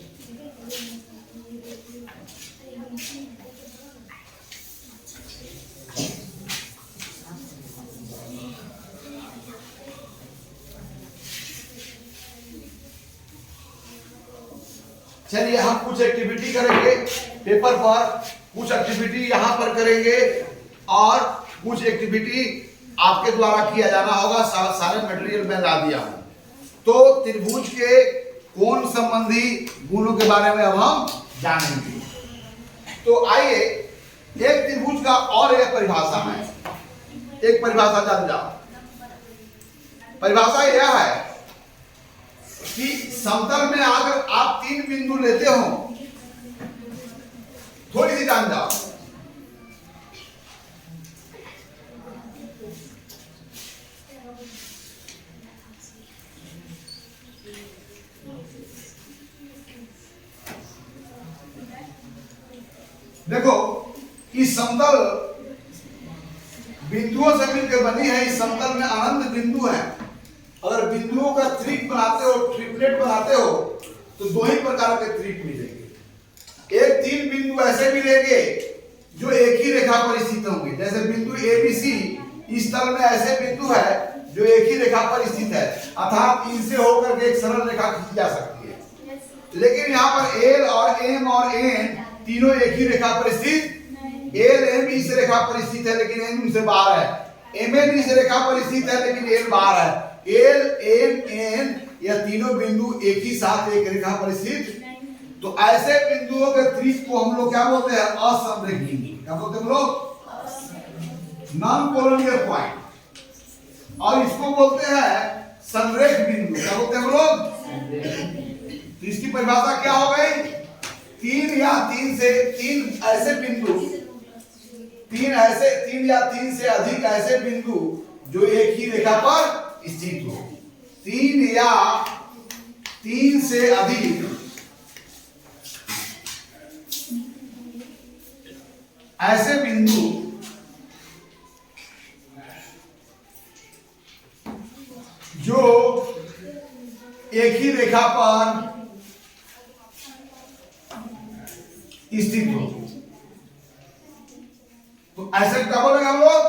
चलिए हम कुछ एक्टिविटी करेंगे पेपर पर, कुछ एक्टिविटी यहाँ पर करेंगे और कुछ एक्टिविटी आपके द्वारा किया जाना होगा। सारे मटेरियल मैं ला दिया हूँ। तो त्रिभुज के कोण संबंधी गुणों के बारे में अब हम जानेंगे। तो आइए एक त्रिभुज का और एक परिभाषा है, एक परिभाषा जान जाओ। परिभाषा यह है कि समतल में अगर आप 3 बिंदु लेते हो, थोड़ी सी जान जाओ। देखो इस समतल बिंदुओं से मिलकर बनी है। इस समतल में अनंत बिंदु है। अगर बिंदुओं का त्रिक बनाते हो, ट्रिपलेट बनाते हो, तो 2 ही प्रकार के त्रिक मिलेंगे। एक 3 बिंदु ऐसे मिलेंगे जो एक ही रेखा पर स्थित होंगे, जैसे बिंदु ABC इस तल में ऐसे बिंदु है जो एक ही रेखा पर स्थित है, अर्थात इनसे होकर के एक सरल रेखा खींची जा सकती है। लेकिन यहाँ पर L और M और N तीनों एक ही रेखा पर स्थित, L M इस रेखा पर स्थित है लेकिन M से बाहर है, MN इस रेखा पर स्थित है लेकिन L बाहर है। L M N यह तीनों बिंदु एक ही साथ एक रेखा पर स्थित। तो ऐसे बिंदुओं के त्रिक को हम लोग क्या बोलते हैं? असंरेखीय। क्या बोलते हैं हम लोग? Non collinear point. और इसको बोलते हैं संरेख बिंदु। क्या बोलते हैं हम लोग? तो इसकी परिभाषा क्या हो गई? 3 या 3 ऐसे बिंदु, 3 या 3 से अधिक ऐसे बिंदु जो एक ही रेखा पर स्थित हो। 3 या 3 से अधिक ऐसे बिंदु जो एक ही रेखा पर स्थित हो। तो ऐसे क्या बोलेंगे हम लोग?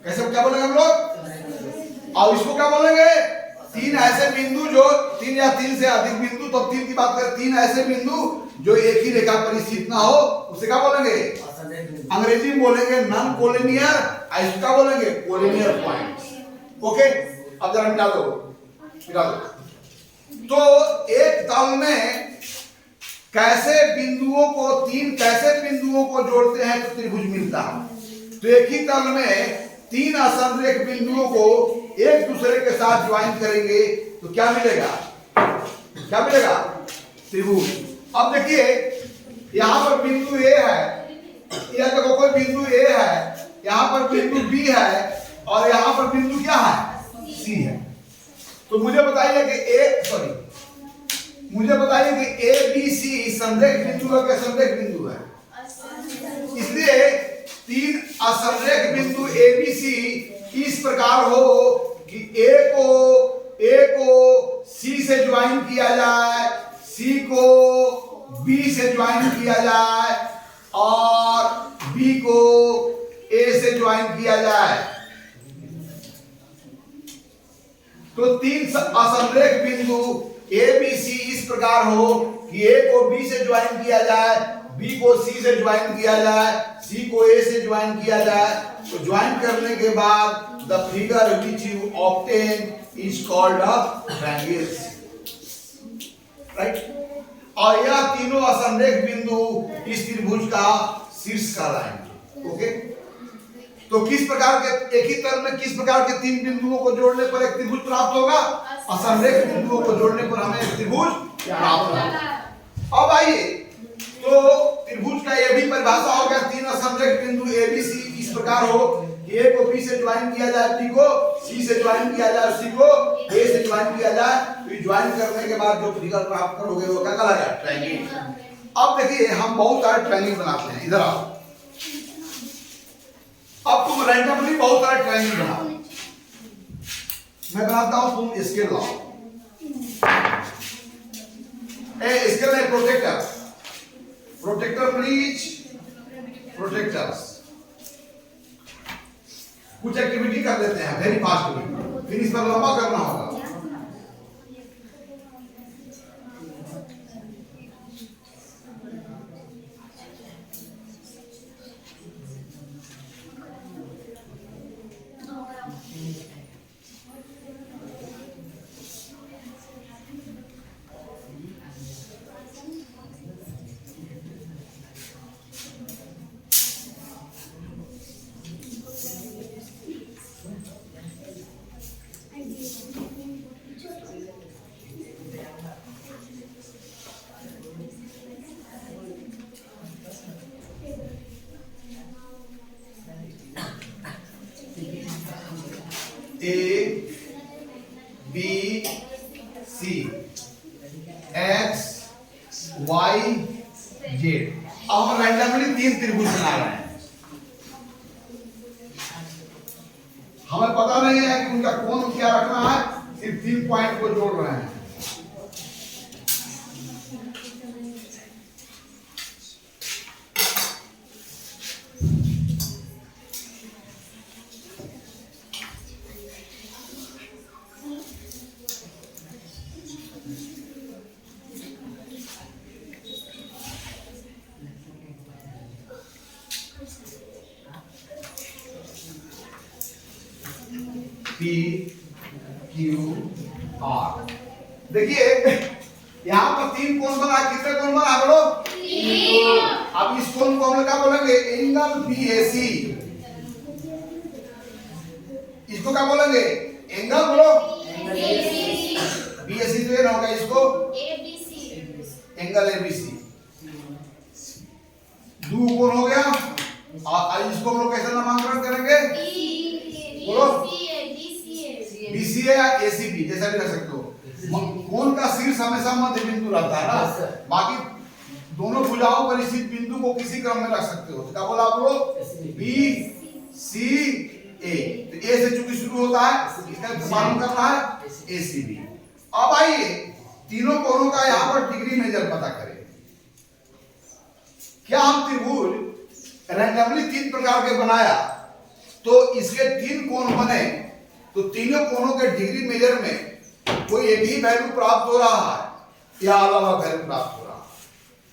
कैसे क्या बोलेंगे हम लोग? और इसको क्या बोलेंगे? 3 ऐसे बिंदु जो 3 या 3 से अधिक बिंदु, तो 3 की बात करें, 3 ऐसे बिंदु जो एक ही रेखा पर स्थित ना हो, उसे क्या बोलेंगे? अंग्रेजी में बोलेंगे नॉन कोलिनियर, इसको क्या बोलेंगे? Collinear points. ओके, अब जरा मिटा दो। तो एक तल में कैसे बिंदुओं को, 3 कैसे बिंदुओं को जोड़ते हैं तो त्रिभुज मिलता है। तो एक ही तल में 3 असमरेख बिंदुओं को एक दूसरे के साथ ज्वाइन करेंगे तो क्या मिलेगा? क्या मिलेगा? त्रिभुज। अब देखिए यहां पर बिंदु ए है, यह देखो कोई बिंदु ए है, यहां पर बिंदु बी है और यहां पर बिंदु क्या है? सी है। तो मुझे बताइए कि मुझे बताइए कि ए बी सी संरेख बिंदु है क्या संरेख बिंदु है? इसलिए 3 असमरेख बिंदु ए बी सी इस प्रकार हो कि ए को सी से ज्वाइन किया जाए, सी को बी से ज्वाइन किया जाए और बी को ए से ज्वाइन किया जाए। तो 3 असमरेख बिंदु ए बी सी इस प्रकार हो कि ए को बी से ज्वाइन किया जाए, बी को सी से ज्वाइन किया जाए, सी को ए से ज्वाइन किया जाए। तो ज्वाइन करने के बाद the figure which you obtain is called a triangle, right. और यह तीनों असमरेख बिंदु इस त्रिभुज का शीर्ष कहलाएंगे। ओके, तो किस प्रकार के, एक ही तल में किस प्रकार के 3 बिंदुओं को जोड़ने पर एक त्रिभुज प्राप्त होगा? असमरेख बिंदुओं को जोड़ने पर हमें एक त्रिभुज प्राप्त होगा। अब आइए, तो त्रिभुज का यह भी परिभाषा हो गया, 3 असमरेख बिंदु ए बी सी इस प्रकार हो कि ए को बी से ज्वाइन किया जाए, बी को सी से ज्वाइन किया जाए, सी को ए से ज्वाइन किया जाए। तो ये ज्वाइन करने के बाद जो फिगर प्राप्त करोगे वो क्या कहलाएगा? ट्रायंगल। अब देखिए हम बहुत सारे ट्रायंगल बनाते हैं, इधर आओ। अब तुम रैंडमली बहुत सारे ट्रायंगल बनाओ, मैं बनाता हूं, तुम स्केल लाओ। स्केल है प्रोटेक्टर प्लीज, प्रोटेक्टर्स। कुछ एक्टिविटी कर लेते हैं वेरी फास्ट में, फिर इस पर लंबा करना होगा। A B C X Y Z। अब हम रैंडमली 3 त्रिभुज बना रहे हैं। हमें पता नहीं है कि उनका कोण क्या रखना है, सिर्फ 3 पॉइंट को जोड़ रहे हैं। P Q R। देखिए यहाँ पर 3 कोण बना, कितने कोण बना बोलो? 3। अब इस कोण को हम क्या बोलेंगे? Angle BAC। इसको क्या बोलेंगे? एंगल बोलो BAC। तो ये ना होगा, इसको ABC, एंगल ABC। 2 कोण हो गया। और इसको हम लोग कैसे नामकरण करेंगे? बोलो है या एसीबी जैसा भी रख सकते हो। कोण का शीर्ष हमेशा मध्य बिंदु रहता है ना, बाकी दोनों भुजाओं पर स्थित बिंदु को किसी क्रम में रख सकते हो। क्या बोला आप लोग? बी सी ए, तो ए से चूंकि शुरू होता है इसका मालूम करना है एसीबी। अब आइए तीनों कोणों का यहां पर डिग्री मेजर पता करें। क्या हम त्रिभुज रैंडमली 3 प्रकार के बनाया तो इसके 3 कोण बने, तो तीनों कोणों के डिग्री मेजर में कोई एक ही वैल्यू प्राप्त हो रहा है या अलग अलग वैल्यू प्राप्त हो रहा है।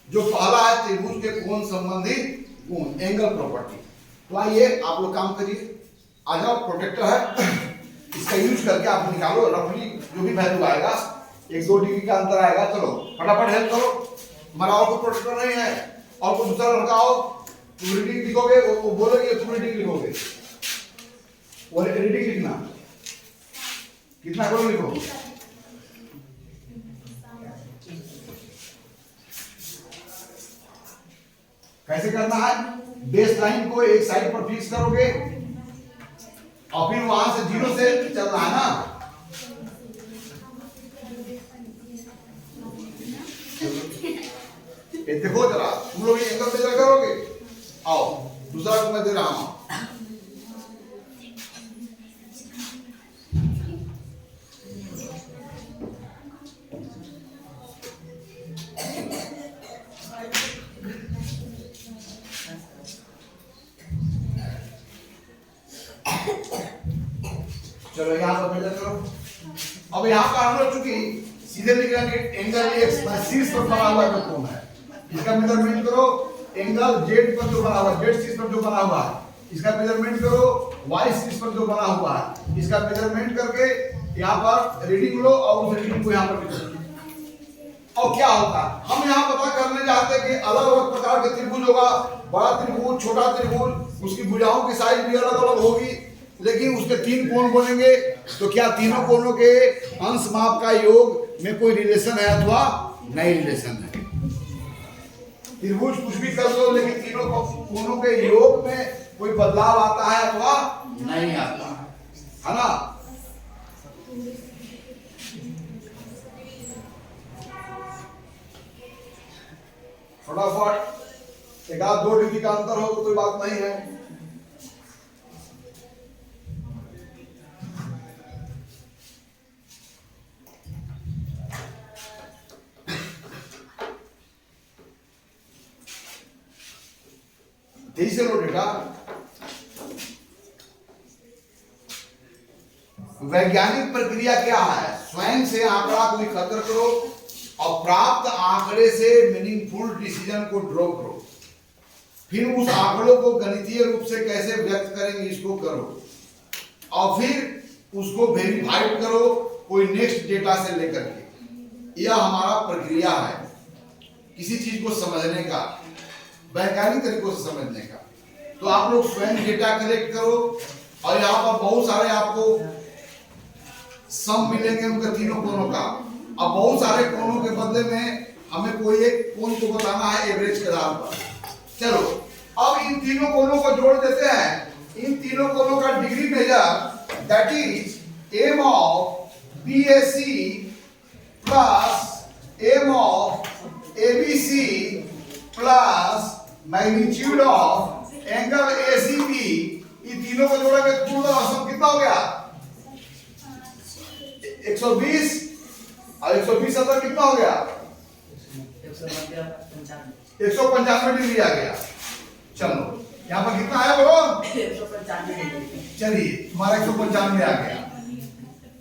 जो पहला है त्रिभुज के कोण संबंधी गुण, एंगल प्रॉपर्टी। तो आइए आप लोग काम करिए, आ जाओ, प्रोटेक्टर है इसका यूज करके आप निकालो रफली जो भी वैल्यू आएगा, 1-2 डिग्री का अंतर आएगा। चलो फटाफट हेल्प करो, हमारा और कोई प्रोटेक्टर नहीं है और कोई दूसरा लड़का आओ, तुम रीडिंग लिखोगे, वो बोलेगे तुम रीडिंग लिखोगे, वो रीडिंग लिखना कितना करो लिखो। कैसे करना है? बेस लाइन को एक साइड पर फिक्स करोगे और फिर वहां से 0 से चलना है ना। ये देखो जरा, तुम लोग एंगल मेजर करोगे। आओ दूसरा को मैं दे रहा हूं। चलो यहां पर मेजर करो। अब यहां पर हम लोग चूंकि सीधे लिख रहे हैं एंगल एक्स शीर्ष पर बना हुआ जो कोण है, इसका मेजरमेंट करो। एंगल जेड पर जो बना हुआ, जेड शीर्ष पर जो बना हुआ है, इसका मेजरमेंट करो। वाई शीर्ष पर जो बना हुआ है, इसका मेजरमेंट करके यहां पर रीडिंग लो और उस रीडिंग को यहां पर लिखो। और क्या होता है, हम यहां पता करने चाहते हैं कि अलग अलग प्रकार के त्रिभुज होगा, बड़ा त्रिभुज, छोटा त्रिभुज, उसकी भुजाओं की साइज भी अलग अलग होगी, लेकिन उसके 3 कोण बनेंगे। तो क्या तीनों कोणों के अंश माप का योग में कोई रिलेशन है अथवा नहीं रिलेशन है? त्रिभुज कुछ भी कर दो, लेकिन तीनों कोणों के योग में कोई बदलाव आता है अथवा नहीं आता है ना। फटाफट 1-2 डिग्री का अंतर हो तो कोई बात नहीं है। तेईस लो डेटा। वैज्ञानिक प्रक्रिया क्या है? स्वयं से आंकड़ा को एकत्र करो और प्राप्त आंकड़े से मीनिंगफुल डिसीजन को ड्रॉ करो, फिर उस आंकड़ों को गणितीय रूप से कैसे व्यक्त करेंगे इसको करो, और फिर उसको वेरीफाइड करो कोई नेक्स्ट डेटा से लेकर के। यह हमारा प्रक्रिया है किसी चीज को समझने का, वैज्ञानिक तरीकों से समझने का। तो आप लोग स्वयं डेटा कलेक्ट करो और यहाँ पर बहुत सारे आपको सम मिलेंगे उनके तीनों कोणों का। अब बहुत सारे कोणों के बदले में हमें कोई एक कोण को बताना है एवरेज के आधार पर। चलो अब इन तीनों कोणों को जोड़ देते हैं। इन तीनों कोणों का degree measure that is M of BAC plus M of ABC plus magnitude of angle ACB. इन तीनों को जोड़ेंगे तो सम कितना हो गया? 120 और 120 अंदर कितना हो गया? 195 डिग्री आ गया। चलो यहाँ पर कितना आया बोलो? 195। चलिए तुम्हारा 195 आ गया।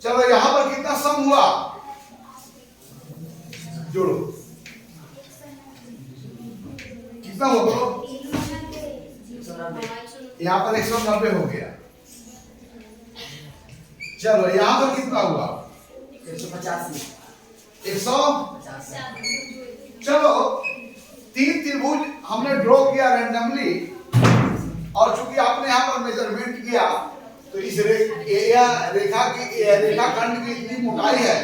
चलो यहाँ पर कितना सम हुआ? जोड़ो कितना हो बोलो? यहाँ पर 190 हो गया। चलो यहाँ पर कितना हुआ? 185। 150। चलो 3 त्रिभुज हमने ड्रॉ किया रैंडमली, और चूंकि आपने यहाँ पर मेजरमेंट किया तो इस रेखाखंड की इतनी मोटाई है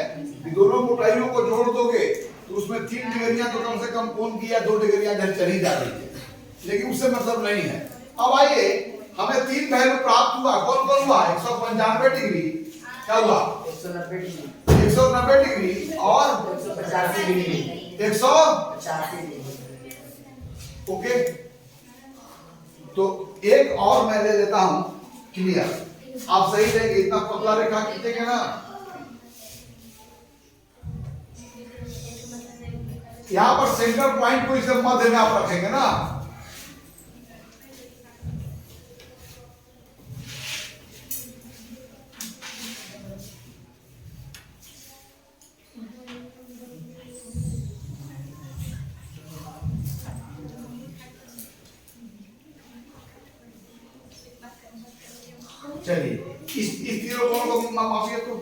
कि दोनों मोटाइयों को जोड़ दोगे तो उसमें 3 डिग्रियां तो कम से कम कोण की या 2 डिग्रियां इधर चली जा रही है, लेकिन उससे मतलब नहीं है। अब आइए हमें 3 वैल्यू प्राप्त हुआ। कौन कौन हुआ? 195 डिग्री क्या हुआ 190 डिग्री 190 डिग्री और 185 डिग्री 185 डिग्री। ओके। तो एक और मैं ले लेता हूं क्लियर, आप सही देंगे, इतना पतला रेखा खींचेंगे ना, यहां पर सेंटर पॉइंट को इसे मध्य में आप रखेंगे ना, चलिए इस तीनों कोणों को मापिए तो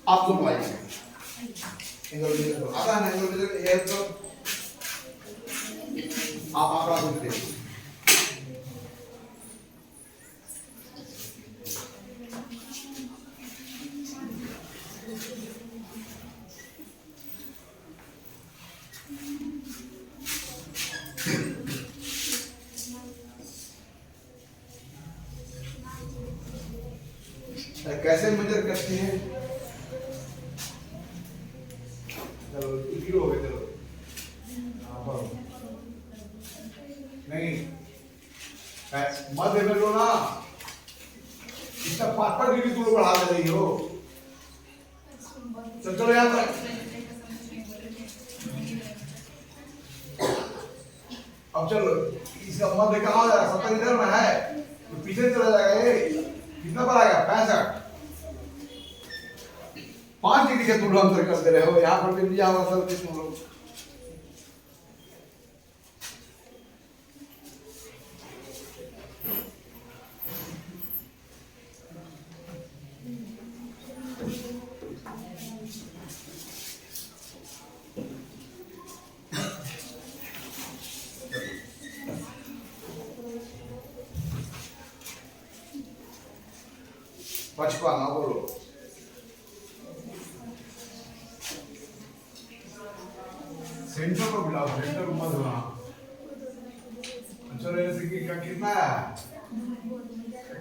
आप दोनों आइए, एंगल मेजर करो, आता है ना एंगल मेजर, ये तो आप आंकड़ा देखते हैं। कैसे मेजर करते हैं, चलो जीरो हो गए, चलो नहीं मध्य में लो ना, इसका 5 डिग्री दूर बढ़ा दे रही हो, चलो यहाँ तक, अब चलो इसका मध्य कहाँ हो जाएगा, 70 इधर में है तो पीछे चला जाएगा, ये कितना पर आएगा 65, 5 डिग्री के दूर अंतर कर दे रहे हो, यहाँ पर भी लिया हुआ सर तुम लोग। पचपन बोलो, सेंटर को मिलाओ, सेंटर को मत बना, चलो ऐसे कि कितना है,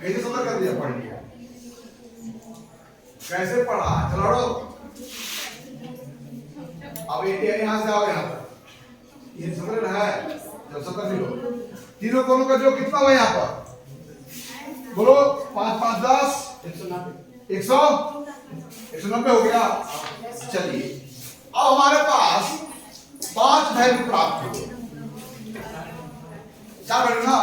कैसे समझ कर दिया, पढ़ लिया कैसे पढ़ा, चलो अब ये यहाँ से आओ, यहाँ तक ये समझ रहा है, जब 70 लो तीनों कोनों का जो कितना हुआ यहाँ पर बोलो, 5 5 10 190 हो गया। चलिए अब हमारे पास 5 वैल्यू प्राप्त हो, 4 वैल्यू ना,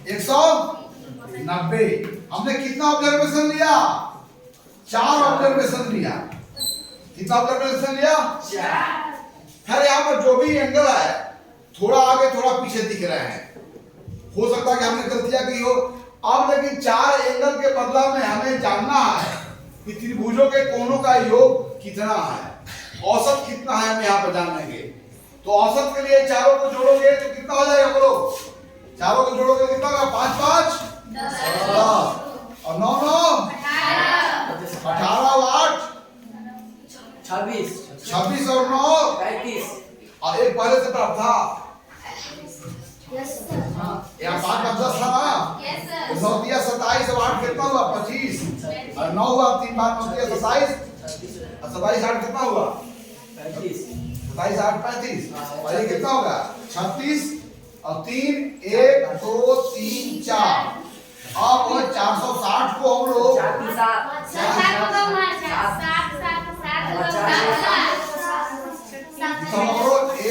190, हमने कितना ऑब्जर्वेशन लिया, 4 ऑब्जर्वेशन लिया, कितना ऑब्जर्वेशन लिया 4। खैर यहाँ पर जो भी एंगल है थोड़ा आगे थोड़ा पीछे दिख रहे हैं, हो सकता है कि हमने गलतियां की हो, अब लेकिन 4 एंगल के बदला में हमें जानना है कि त्रिभुजों के कोणों का योग कितना है, औसत कितना है, हम यहाँ पर जानेंगे। तो औसत के लिए चारों को जोड़ोगे तो कितना हो जाएगा बोलो, चारों को जोड़ोगे कितना होगा, 5 5 10 और 9 9 18 और 8 26 और 9 35 और एक पहले से प्राप्त था, यहाँ 5 5 10 था ना, 9 दिया 27 और 8 कितना हुआ 25 और 9 हुआ, 3 बार 9 दिया 27 और 27 8 कितना हुआ 35, 27 8 35 और ये कितना होगा 36 और 3 1 2 3 4, अब 460 को हम लोग 4 3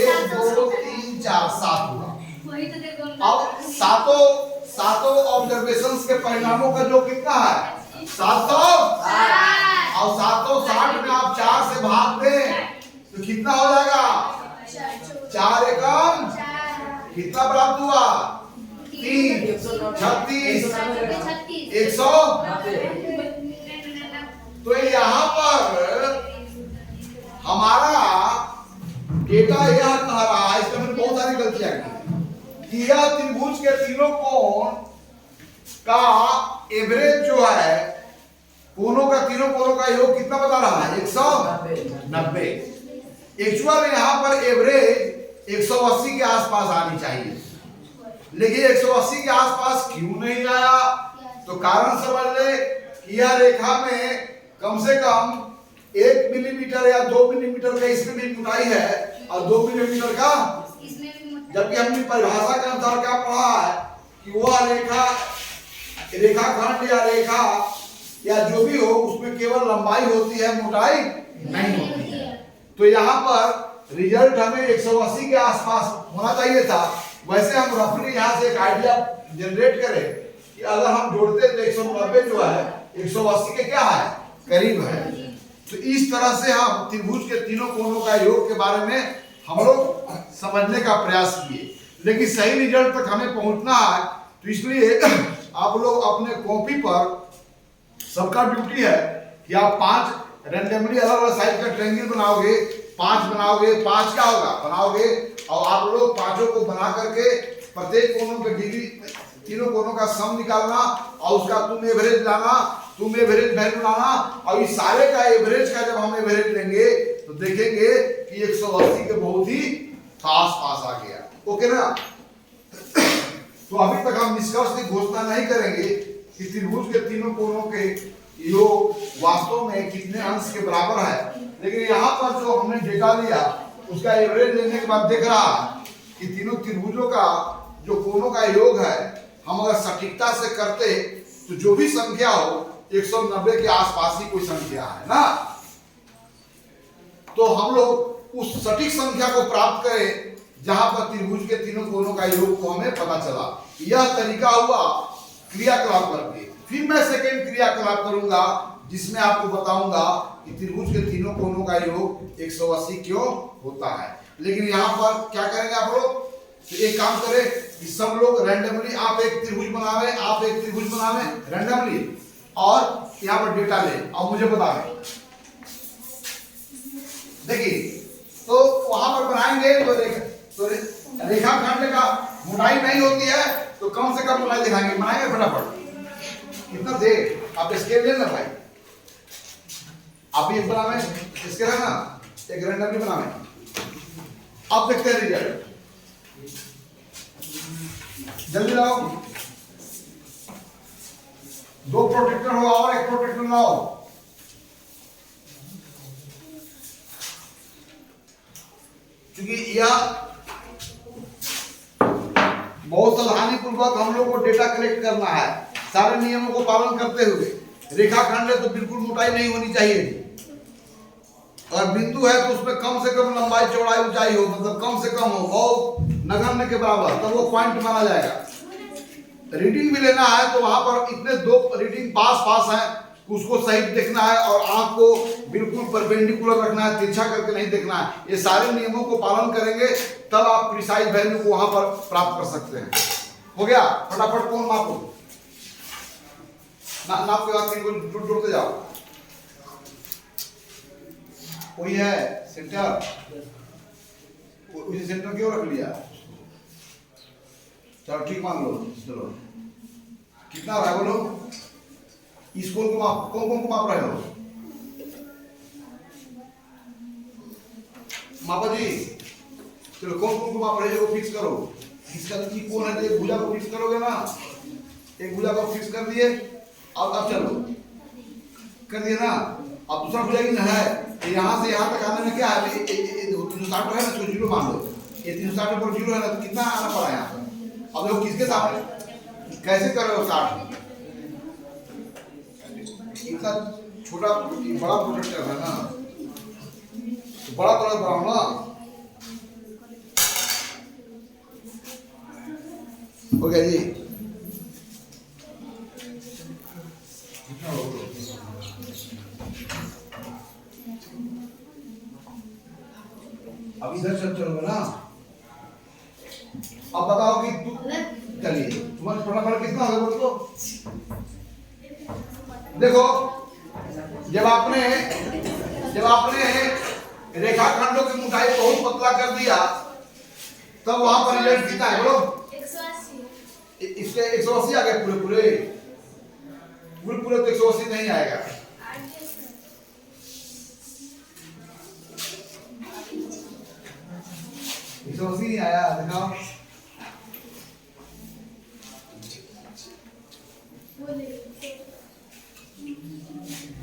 1 2 3 4 7 हुआ। अब सातों ऑब्जर्वेशंस के परिणामों का जो कितना है 700 और 760 में आप 4 से भाग दें तो कितना हो जाएगा, 4 एकम कितना प्राप्त हुआ 3 36 100। तो यहाँ पर हमारा डेटा यह कह रहा है, इसमें हमने बहुत सारी गलतियां की कि यह त्रिभुज के तीनों कोण का एवरेज जो है, कोणों का तीनों कोणों का योग कितना बता रहा है 190। एक्चुअल यहाँ पर एवरेज 180 के आसपास आनी चाहिए, लेकिन 180 के आसपास क्यों नहीं आया, तो कारण समझ ले कि यह रेखा में कम से कम 1 मिलीमीटर या 2 मिलीमीटर का इसमें भी मोटाई है और 2 मिलीमीटर का इसमें भी मोटा जबकि हमने परिभाषा के अनुसार क्या पढ़ा है कि वह रेखाखंड या रेखा या जो भी हो उसमें केवल लंबाई होती है, मोटाई नहीं होती है। तो यहाँ पर रिजल्ट हमें 180 के आसपास होना चाहिए था। वैसे हम रफली यहाँ से एक आइडिया जनरेट करें कि अगर हम जोड़ते तो 190 जो है 180 के क्या है, करीब है। तो इस तरह से हम त्रिभुज के तीनों कोणों का योग के बारे में हम लोग समझने का प्रयास किए, लेकिन सही रिजल्ट तक हमें पहुंचना है। तो इसलिए आप लोग अपने कॉपी पर सबका ड्यूटी है कि आप 5 रैंडमली अलग अलग साइज का ट्रायंगल बनाओगे, 5 बनाओगे, 5 क्या होगा बनाओगे और आप लोग पांचों को बना करके प्रत्येक कोनों के डिग्री तीनों कोनों का सम निकालना और उसका तुम एवरेज लाना, तुम एवरेज वैल्यू लाना और इस सारे का एवरेज का जब हम एवरेज लेंगे तो देखेंगे कि 180 के बहुत ही पास आ गया। ओके ना? तो अभी तक हम निष्कर्ष की घोषणा नहीं करेंगे कि त्रिभुज के तीनों कोनों के योग वास्तव में कितने अंश के बराबर है, लेकिन यहाँ पर जो हमने डेटा लिया उसका एवरेज लेने के बाद देख रहा है कि तीनों त्रिभुजों का जो कोनों का योग है हम अगर सटीकता से करते तो जो भी संख्या हो 190 के आसपास ही कोई संख्या है ना, तो हम लोग उस सटीक संख्या को प्राप्त करें जहां पर त्रिभुज के तीनों कोनों का योग को हमें पता चला। यह तरीका हुआ क्रियाकलाप करके। फिर मैं सेकेंड क्रियाकलाप करूंगा जिसमें आपको बताऊंगा कि त्रिभुज के तीनों कोनों का योग 180 क्यों होता है। लेकिन यहाँ पर क्या करेंगे आप लोग, तो एक काम करें कि सब लोग रैंडमली आप एक त्रिभुज बनावे, आप एक त्रिभुज बनावे रैंडमली और यहाँ पर डेटा ले और मुझे बतावे। देखिए तो वहां पर बनाएंगे तो रेखाखंड का मोटाई नहीं होती है तो कम से कम मोटाई दिखाएंगे, बनाएंगे फटाफट। इतना देर आप स्केल ले ना भाई, आप भी एक बनावे स्केल है ना, एक रैंडमली बनावे। अब देखते हैं रिजल्ट, जल्दी लाओ। 2 प्रोटेक्टर हो और 1 प्रोटेक्टर लाओ। क्योंकि यह बहुत सावधानी पूर्वक हम लोग को डेटा कलेक्ट करना है, सारे नियमों को पालन करते हुए। रेखाखंड है तो बिल्कुल मोटाई नहीं होनी चाहिए और बिंदु है तो उसमें कम से कम लंबाई चौड़ाई ऊंचाई हो, मतलब कम से कम हो, बहुत नगण्य के बराबर, तब वो पॉइंट माना जाएगा। रीडिंग भी लेना है तो वहां पर इतने 2 रीडिंग पास है, उसको सही देखना है और आंख को बिल्कुल परपेंडिकुलर रखना है, तिरछा करके नहीं देखना है। ये सारे नियमों को पालन करेंगे तब आप प्रिसाइज वैल्यू को वहां पर प्राप्त कर सकते हैं। हो गया? फटाफट कौन मापो, नाप के बाद 3 को जोड़ते जाओ। कोई है सेंटर, उसी सेंटर क्यों रख लिया? चलो ठीक मान लो। चलो कितना रहा है बोलो, इस कोण को माप, कौन को माप रहे हो? मापा जी, चलो कौन को माप रहे हो फिक्स करो। इसका की कोण है, एक भुजा को फिक्स करोगे ना, एक भुजा को फिक्स कर दिए। अब चलो कर दिए ना, अब दूसरा भुजा की है, यहाँ से यहाँ तक आने में क्या है, 360 है ना, तो 0 मान लो। ये 360 पर 0 है ना, तो कितना आना पड़ा यहाँ पर? अब देखो किसके सामने कैसे कर रहे हो 60? इतना छोटा बड़ा प्रोटेक्टर है ना, तो बड़ा तरह बनाओ ना। हो गया जी? अब इधर चलोगे ना। अब बताओ कि चलिए तुम्हारा फटाफट कितना होगा बोल तो। देखो जब आपने रेखाखंडों की मोटाई बहुत पतला कर दिया तब वहां पर रिजल्ट कितना है बोलो? 180। इसके 180 आ गए पूरे तो 180 नहीं आएगा। नहीं आया, दिखाओ।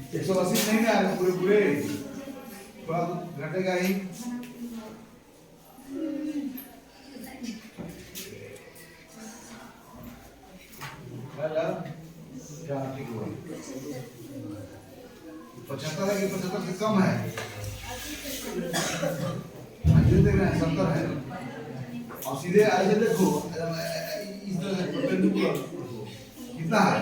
180 नहीं ना आएगा पूरे पूरे, थोड़ा घटेगा ही। क्या ठीक हुआ? 75 है कि 75 से कम है? देख रहे हैं 70 है। और सीधे ऐसे देखो इस तरह कितना है?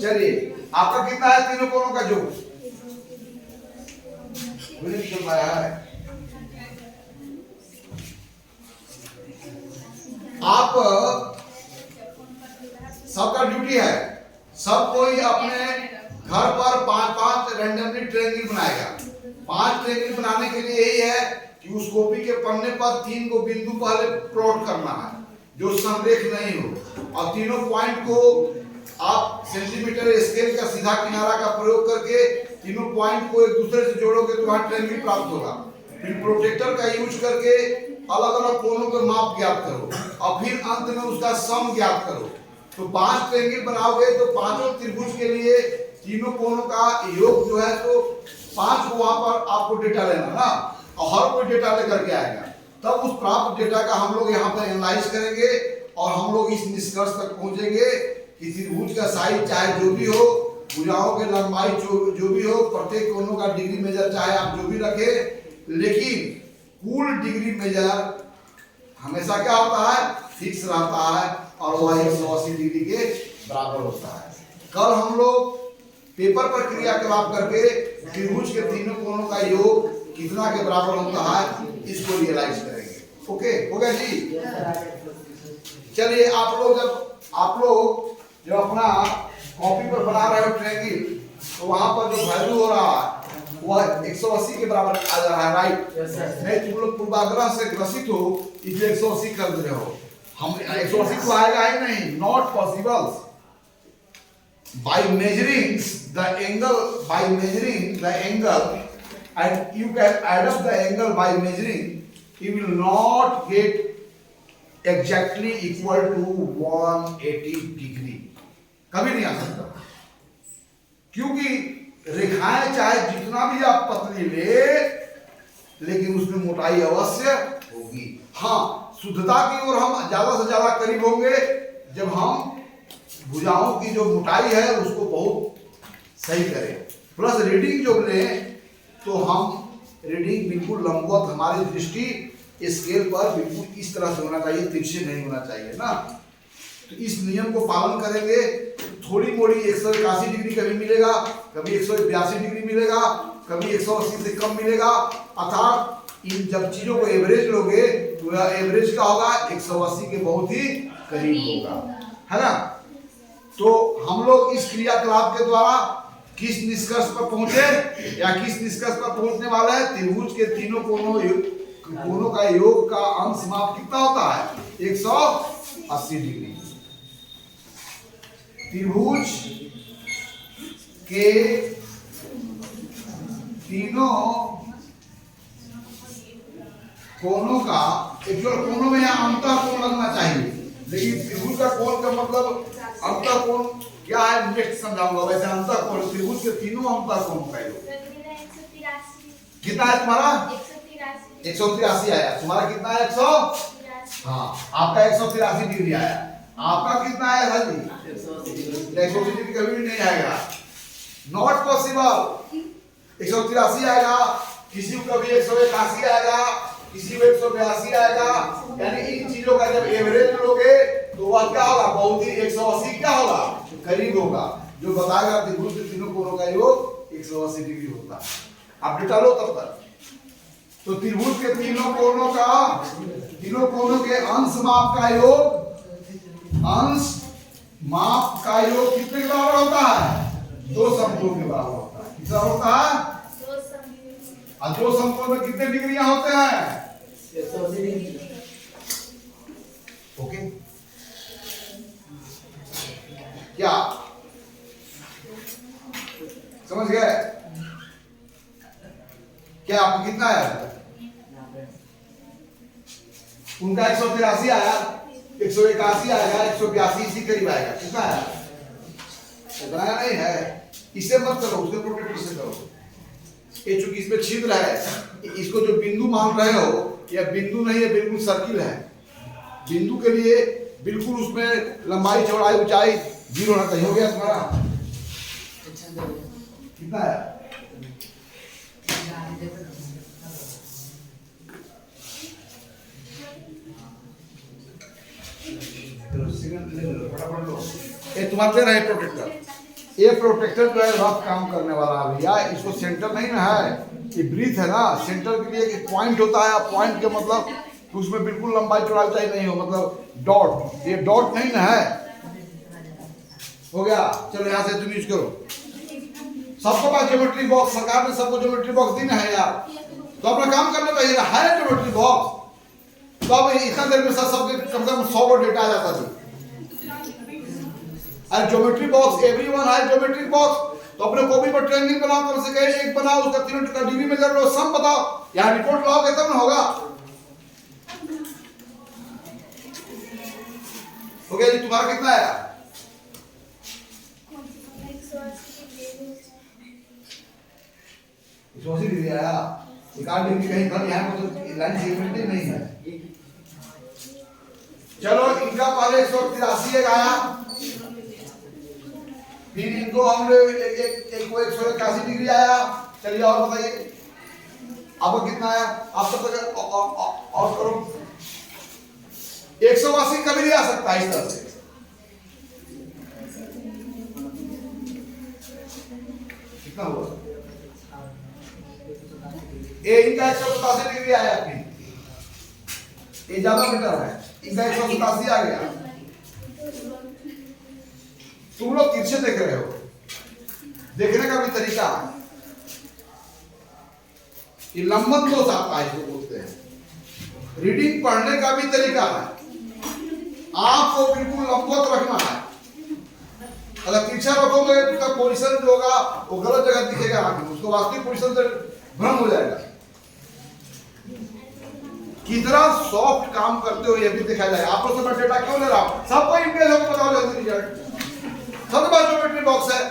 चलिए आपका कितना है तीनों कोणों का योग? मुझे चल रहा है। आप सबका ड्यूटी है, सब कोई अपने घर पर 5-5 रैंडमली ट्रायंगल बनाएगा। 5 ट्रायंगल बनाने के लिए यही है कि उस कॉपी के पन्ने पर 3 को बिंदु पहले प्लॉट करना है जो समरेख नहीं हो, और तीनों पॉइंट को आप सेंटीमीटर स्केल का सीधा किनारा का प्रयोग करके तीनों पॉइंट को एक दूसरे से जोड़ोगे तो वहां ट्रायंगल प्राप्त होगा। फिर प्रोटेक्टर का यूज करके अलग अलग कोणों के माप ज्ञात करो और फिर अंत में उसका सम ज्ञात करो। तो 5 ट्रायंगल बनाओगे तो पांचों त्रिभुज के लिए तीनों कोणों का योग जो है तो 5 को वहां पर आपको डेटा लेना ना, और हर कोई डेटा लेकर के आएगा। तब उस प्राप्त डेटा का हम लोग यहाँ पर एनालाइज करेंगे और हम लोग इस निष्कर्ष तक पहुंचेंगे कि त्रिभुज का साइज चाहे जो भी हो, भुजाओं की लंबाई जो भी हो, प्रत्येक कोणों का डिग्री मेजर चाहे आप जो भी रखे, लेकिन कुल डिग्री मेजर हमेशा क्या होता है? फिक्स रहता है और वह 180 डिग्री के बराबर होता है। कल हम लोग पेपर पर क्रियाकलाप करके त्रिभुज के तीनों कोणों का योग कितना के बराबर होता है इसको रियलाइज करेंगे। ओके हो गया जी? चलिए आप लोग जब अपना कॉपी पर बना रहे हो ट्रायंगल तो वहां पर जो वैल्यू हो रहा है वह 180 के बराबर आ जा रहा है, राइट? नहीं तुम लोग पूर्वाग्रह से ग्रसित हो इसलिए 180 कर रहे हो। हम 180 तो आएगा ही नहीं, not possible. By measuring the angle and you can add up the angle by measuring, you will not get exactly equal to 180 degree, कभी नहीं आ सकता। क्योंकि रेखाएं चाहे जितना भी आप पतली ले लेकिन उसमें मोटाई अवश्य होगी। हाँ, शुद्धता की ओर हम ज्यादा से ज्यादा करीब होंगे जब हम भुजाओं की जो मोटाई है उसको बहुत सही करें, प्लस रीडिंग जो लें तो हम रीडिंग बिल्कुल लंबवत, हमारी दृष्टि स्केल पर बिल्कुल इस तरह से होना चाहिए, तिरछे नहीं होना चाहिए ना। तो इस नियम को पालन करेंगे थोड़ी मोड़ी 181 डिग्री कभी मिलेगा, कभी 182 डिग्री मिलेगा, कभी 180 से कम मिलेगा। अर्थात इन जब चीजों को एवरेज लोगे तो एवरेज क्या होगा? 180 के बहुत ही करीब होगा, है ना। तो हम लोग इस क्रियाकलाप के द्वारा किस निष्कर्ष पर पहुंचे या किस निष्कर्ष पर पहुंचने वाला है? त्रिभुज के तीनों कोणों का योग का अंश माप कितना होता है? 180 डिग्री। त्रिभुज के तीनों कोणों का एक्चुअल कोणों में यहाँ अंतर कोण लगना चाहिए, लेकिन त्रिभुज का कोण का मतलब अंतर कोण क्या है नेक्स्ट समझाऊंगा। वैसे अंतर कोण त्रिभुज के तीनों अंतर कोण का योग कितना है तुम्हारा? 183 आया। तुम्हारा कितना है? 100। हाँ, आपका 183 डिग्री आया। आपका कितना है भाई? 180 डिग्री कभी भी नहीं आएगा, नॉट पॉसिबल। 183 आएगा, किसी को कभी 181 आएगा, किसी को 182 आएगा। यानी इन चीजों का जब एवरेज लोगे तो वह क्या होगा? बहुत ही 180 क्या होगा? करीब होगा, जो बताएगा त्रिभुज के तीनों कोणों का योग 180 डिग्री होता है। आप डेटा लो तब तक। तो त्रिभुज के तीनों कोणों के अंश माप का योग कितने के बराबर होता है? 2 समकोण के बराबर होता है। कितना होता है? 2 समकोण में कितने डिग्रियां होते हैं? 180 डिग्री। ओके, क्या समझ गए? क्या आपको कितना है? उनका 183 आया, 181 आएगा, 182 इसी करीब आएगा। कितना है? बनाया नहीं है, इसे मत करो, उसके प्रोटेक्ट से करो। ये चूंकि इसमें छिद्र है, इसको जो बिंदु मान रहे हो, यह बिंदु नहीं है, बिल्कुल सर्किल है। बिंदु के लिए बिल्कुल उसमें लंबाई चौड़ाई ऊंचाई 0 होना चाहिए। हो गया तुम्हारा? कितना है? फटाफट लो। ये तुम्हारे रहे प्रोटेक्टर। ये प्रोटेक्टर जो है रफ काम करने वाला है भैया, इसको सेंटर नहीं ना है, ये ब्रीथ है ना, सेंटर के लिए एक पॉइंट होता है। पॉइंट के मतलब उसमें बिल्कुल लंबाई चौड़ाई चाहिए नहीं हो, मतलब डॉट, ये डॉट नहीं ना है। हो गया? चलो यहाँ से तुम यूज करो। सबको पास ज्योमेट्री बॉक्स, सरकार ने सबको ज्योमेट्री बॉक्स दी ना है यार, तो अपना काम करना चाहिए ना, है ज्योमेट्री बॉक्स। तो अब इतना देर में सबके कम से कम 100 वर्ड डेटा आ जाता था। और ज्योमेट्री बॉक्स एवरीवन है ज्योमेट्री बॉक्स, तो अपने कॉपी पर ट्रेनिंग बनाओ, कम से कम एक बनाओ, उसका 3 का डीबी में कर लो, सम बताओ, यहाँ रिपोर्ट लाओगे तब ना होगा। हो गया जी? तुम्हारा कितना है? 180 डिग्री आया। 1 डिग्री कहीं कम, यहाँ पर लाइन सेगमेंट नहीं है। चलो इनका पहले 183 आया, फिर इनको हमने एक को 181 डिग्री आया। चलिए और बताइए आपको कितना आया? आप सब तक और करो। 180 कभी नहीं आ सकता है इस तरह से। कितना हुआ? ये इनका 187 डिग्री आया, ये ज्यादा बेटर है, इनका 187 आ गया। तुम लोग तिरछे देख रहे हो, देखने का भी तरीका है। ये लंबन दोष आता है, इसको बोलते हैं। रीडिंग पढ़ने का भी तरीका है। आंख को बिल्कुल लंबवत रखना है। अगर तिरछा रखोगे तो उसका पोजीशन जो होगा वो गलत जगह दिखेगा, आंख में उसको वास्तविक पोजीशन से भ्रम हो जाएगा। कितना सॉफ्ट काम करते हो ये भी दिखाया जाएगा। आप लोग से डेटा क्यों ले रहा हूं? सबको इंप्रेस होकर बताओ जल्दी रिजल्ट। सबके पास ज्योमेट्री बॉक्स है,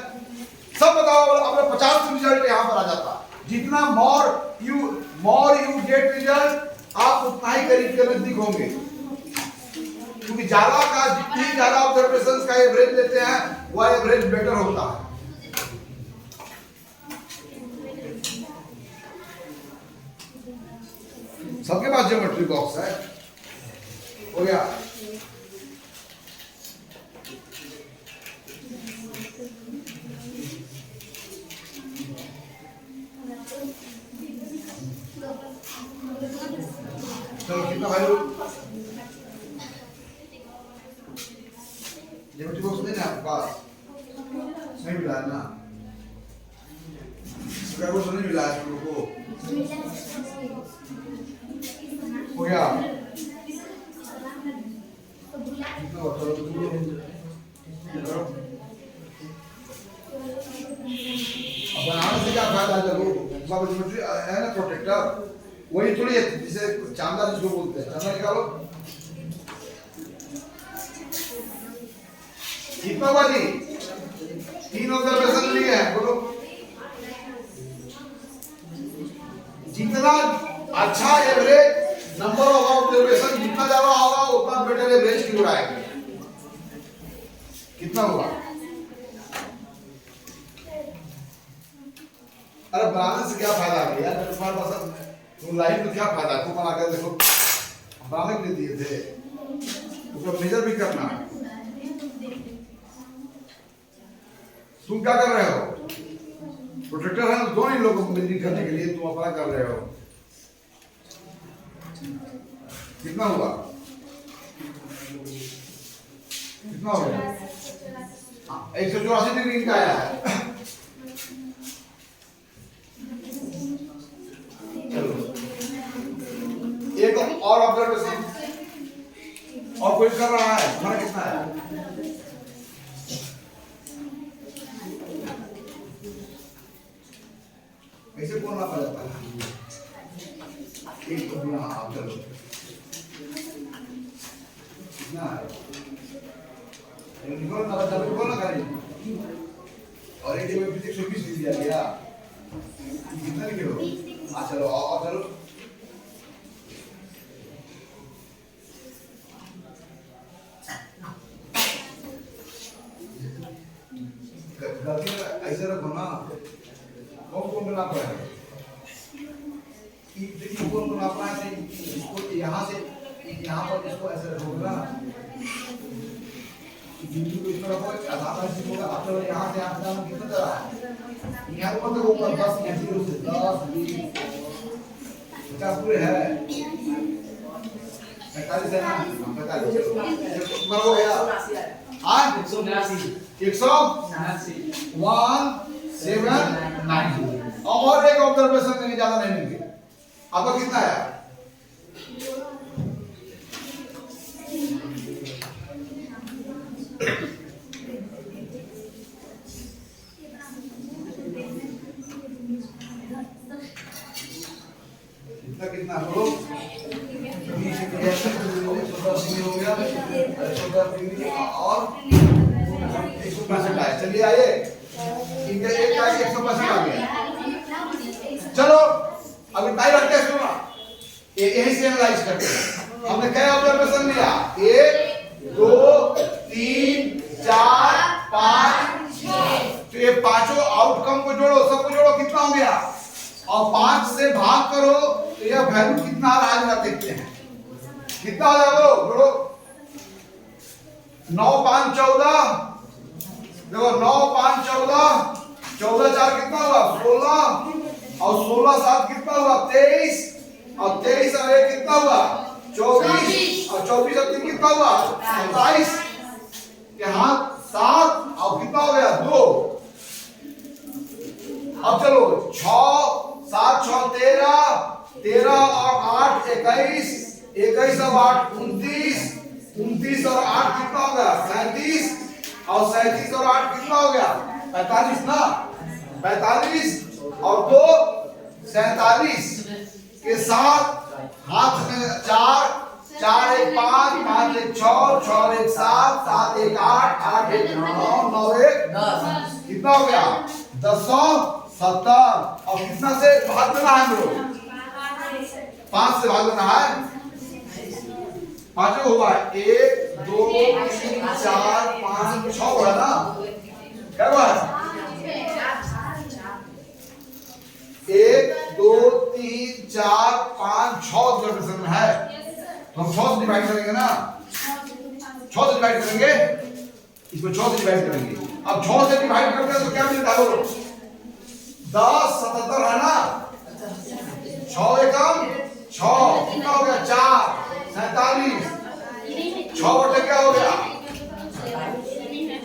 सब बताओ। अपने 50 रिजल्ट यहाँ पर आ जाता। जितना मोर यू गेट रिजल्ट, आप उतना ही करीब के नजदीक होंगे, क्योंकि ज्यादा का जितनी ज्यादा ऑब्जर्वेशंस का एवरेज लेते हैं वो एवरेज बेटर होता है। सबके पास ज्योमेट्री बॉक्स है। हो गया? चलो कितना भाई लोग? ज्योमेट्री बॉक्स नहीं ना आपके पास? नहीं मिला है ना? स्क्वायर बॉक्स नहीं मिला है तुम लोग को? हो गया? कितना होता है? अब बनाने से क्या फायदा है? जब ज्योमेट्री है ना प्रोटेक्टर, वही थोड़ी है जिसे चांदा जिसको बोलते हैं। चांदा निकालो। कितना बाजी? 3 ऑब्जर्वेशन लिए हैं, बोलो। जितना अच्छा एवरेज नंबर ऑफ ऑब्जर्वेशन जितना ज्यादा होगा उतना बेटर एवरेज की ओर आएगा। कितना होगा? अरे बनाने से क्या फायदा है यार? तुम्हारे पास तुम लाइफ में क्या फायदा? तुम बना कर देखो, बनाने के लिए दिए थे, उसको मेजर भी करना है। तुम क्या कर रहे हो? प्रोटेक्टर है दोनों ही लोगों को मेजर करने के लिए, तुम अपना कर रहे हो। कितना हुआ? कितना हो गया? 184 डिग्री का आया है। चलो एक और ऑब्जर्वेशन और कोई कर रहा है? तुम्हारा कितना है? ऐसे बोलना पड़ जाता है। एक तो बिना आप चलो कितना है? निकलो ना, निकलो ना करें। और एक टेबल पे 120 लिख दिया गया। कितना लिखे हो? हाँ चलो और चलो गलती ऐसे रखो ना, कौन बना पाया है? देखिए कौन बना पाया है? इसको यहाँ से यहाँ पर इसको ऐसे रखोगे ना, बिंदु को इस तरह को आधा ऐसे होगा, आप चलो यहाँ से यहाँ तक कितना चला है? यहाँ ऊपर तक ऊपर 10 या 0 से 10 20 50 पूरे है 45 है ना 45 मर हो गया आज 179 और एक ऑब्जर्वेशन देंगे, ज्यादा नहीं लेंगे। आपका कितना है? कितना बोलो? 20 हो गया और 165 आया। चलिए आइए, इनका एक का 165 आ गया। चलो अभी टाइम रखते हैं, सुनो यही से एनालाइज करते हैं। हमने क्या ऑब्जर्वेशन लिया? 1 2 3 4 5 6। तो ये पांचों आउटकम को जोड़ो, सबको जोड़ो, कितना हो गया? और 5 से भाग करो तो यह वैल्यू कितना आ रहा है जरा देखते हैं। कितना हो जाएगा बोलो? जोड़ो 9 5 14। देखो 9 5 14, 14 4 कितना हुआ? 16 और 16 7 कितना हुआ? 23 और 23 और 1 कितना हुआ? 24 और 24 और 3 कितना हुआ? 27 के हाथ 7 और कितना हो गया? 2। अब चलो 6 7 6 13, 13 और 8 21, 21 और 8 29, 29 और 8 कितना हो गया? 37 और 37 और 8 कितना हो गया? 45 ना, 45 और 2 47 के साथ हाथ में 4 4 1 5 5 1 6 6 1 7 7 1 8 8 1 9 9 1 10 कितना हो गया? 1070 और कितना से भाग देना है हम लोग? 5 से भाग देना है। पांचों हुआ 1 2 3 4 5 6 हुआ ना? क्या हुआ? 1 2 3 4 5 6 ऑब्जर्वेशन है, तो हम 6 से डिवाइड करेंगे ना, 6 से डिवाइड करेंगे, इसको 6 से डिवाइड करेंगे। अब 6 से डिवाइड करते हैं तो क्या मिलता है बोलो? 10 77 है ना? 6 एकम 6 कितना हो गया? 4 47 6 बटे क्या हो गया?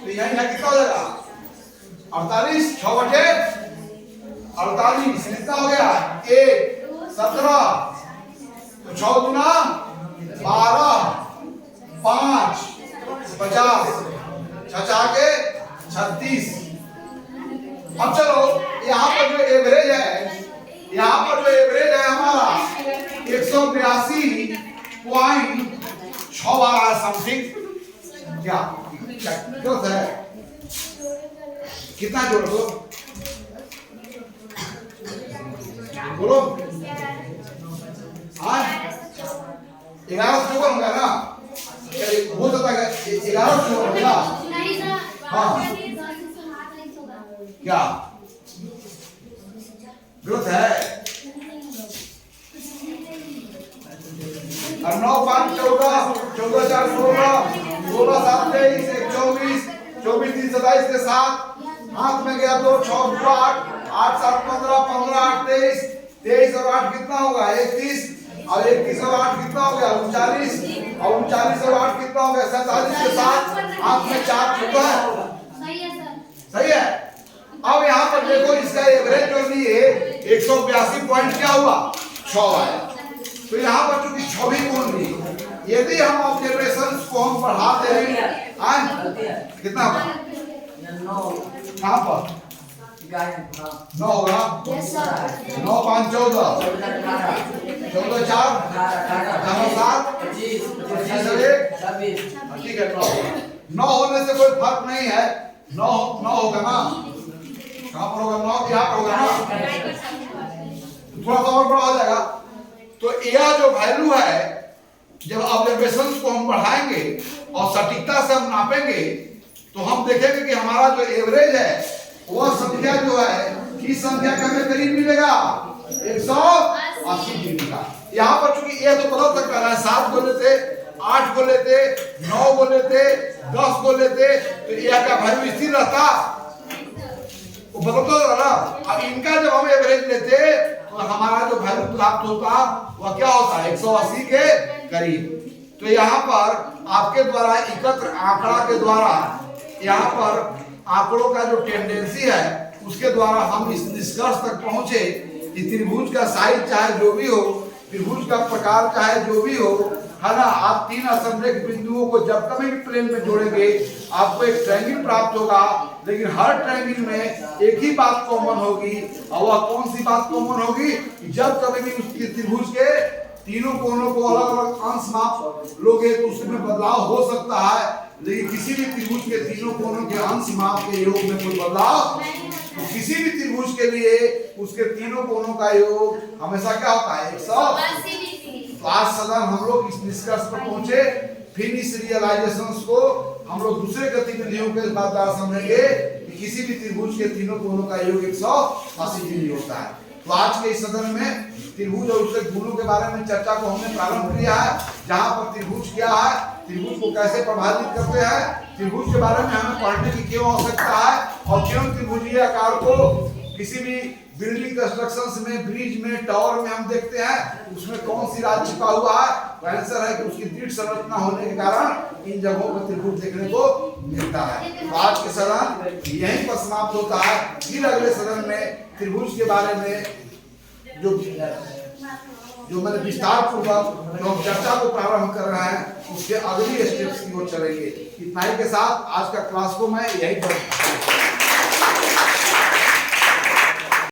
तो यहाँ कितना हो जाएगा? 48 6 बटे 48 कितना हो गया? 1 17 तो 6 गुना 12 5 50 छचा के 36। अब चलो यहाँ पर जो एवरेज है, यहाँ पर जो एवरेज है हमारा 182.6 आ रहा है समथिंग। क्या जोड़ है? कितना जोड़ दो बोलो? 11 जोड़ होगा ना? हो सकता है 11 जोड़ होगा। हाँ क्या ग्रोथ है? और 9 5 14 14 4 16 16 7 23 1 24 24 3 27 के साथ हाथ में गया तो 6 2 8 8 7 15 15 8 23 23 और 8 कितना होगा? 31 और 31 और 8 कितना हो गया? 39 और 39 और 8 कितना हो गया? 47 के साथ हाथ में 4 छुपा है। सही है। अब यहाँ पर देखो इसका एवरेज जो लिए 182 पॉइंट क्या हुआ? 6 आया। तो यहाँ पर चूंकि 6 भी बोल ली, यदि हम ऑब्जर्वेशन को हम बढ़ा दें कितना होगा? 9 कहाँ पर 9 होगा? 9 5 14 14 4 18 7 25 1 ठीक है। 9 होने से कोई फर्क नहीं है, 9 होगा ना? कहाँ पर होगा 9 यहाँ पर होगा ना, थोड़ा सा और बड़ा हो जाएगा। तो यह जो वैल्यू है, जब ऑब्जर्वेशन को हम बढ़ाएंगे और सटीकता से हम नापेंगे तो हम देखेंगे कि हमारा जो एवरेज है वह संख्या जो है किस संख्या के हमें करीब मिलेगा, 180 डिग्री का। यहाँ पर चूंकि ये तो बदल सकता है, 7 को लेते, 8 को लेते, 9 को लेते, 10 को लेते, तो यह का वैल्यू स्थिर रहता, वो बदलता रहता ना। अब इनका जब हम एवरेज लेते तो हमारा जो वैल्यू प्राप्त होता वह क्या होता है, 180 के करीब। तो यहाँ पर आपके द्वारा एकत्र आंकड़ा के द्वारा यहाँ पर आंकड़ों का जो टेंडेंसी है उसके द्वारा हम इस निष्कर्ष तक पहुंचे कि त्रिभुज का साइज चाहे जो भी हो, त्रिभुज का प्रकार चाहे जो भी हो, है ना, आप 3 असंख्यक बिंदुओं को जब कभी भी प्लेन में जोड़ेंगे आपको एक ट्रायंगल प्राप्त होगा। लेकिन हर ट्रायंगल में एक ही बात कॉमन होगी, और वह कौन सी बात कॉमन होगी, जब कभी भी उस त्रिभुज के तीनों कोनों को अलग अलग अंश माप लोगे तो उसमें बदलाव हो सकता है, लेकिन किसी भी त्रिभुज के तीनों कोनों के अंश माप के योग में कोई बदलाव, तो किसी भी त्रिभुज के लिए उसके तीनों कोनों का योग हमेशा क्या होता है, 180। तो आज सदन हम लोग इस निष्कर्ष पर पहुंचे। फिर इस रियलाइजेशंस को हम लोग दूसरे गतिविधियों के बाद समझेंगे कि किसी भी त्रिभुज के तीनों कोनों का योग 180 डिग्री होता है। तो आज के इस सदन में त्रिभुज और उसके गुणों के बारे में चर्चा को हमने प्रारंभ किया है, जहां पर त्रिभुज क्या है, त्रिभुज को कैसे प्रभावित करते हैं, त्रिभुज के बारे में हमें पढ़ने की क्यों आवश्यकता है, और क्यों त्रिभुजीय आकार को किसी भी बिल्डिंग कंस्ट्रक्शंस में, ब्रिज में, टावर में हम देखते हैं, उसमें कौन सी राज छिपा हुआ है। तो आंसर है कि उसकी दृढ़ संरचना होने के कारण इन जगहों पर त्रिभुज देखने को मिलता है। तो आज के सदन यहीं पर समाप्त होता है। फिर अगले सदन में त्रिभुज के बारे में जो मैंने विस्तार पूर्वक जो चर्चा को प्रारंभ कर रहे हैं उसके अगली स्टेप्स की ओर चलेंगे। इतना ही के साथ आज का क्लास को मैं यहीं पर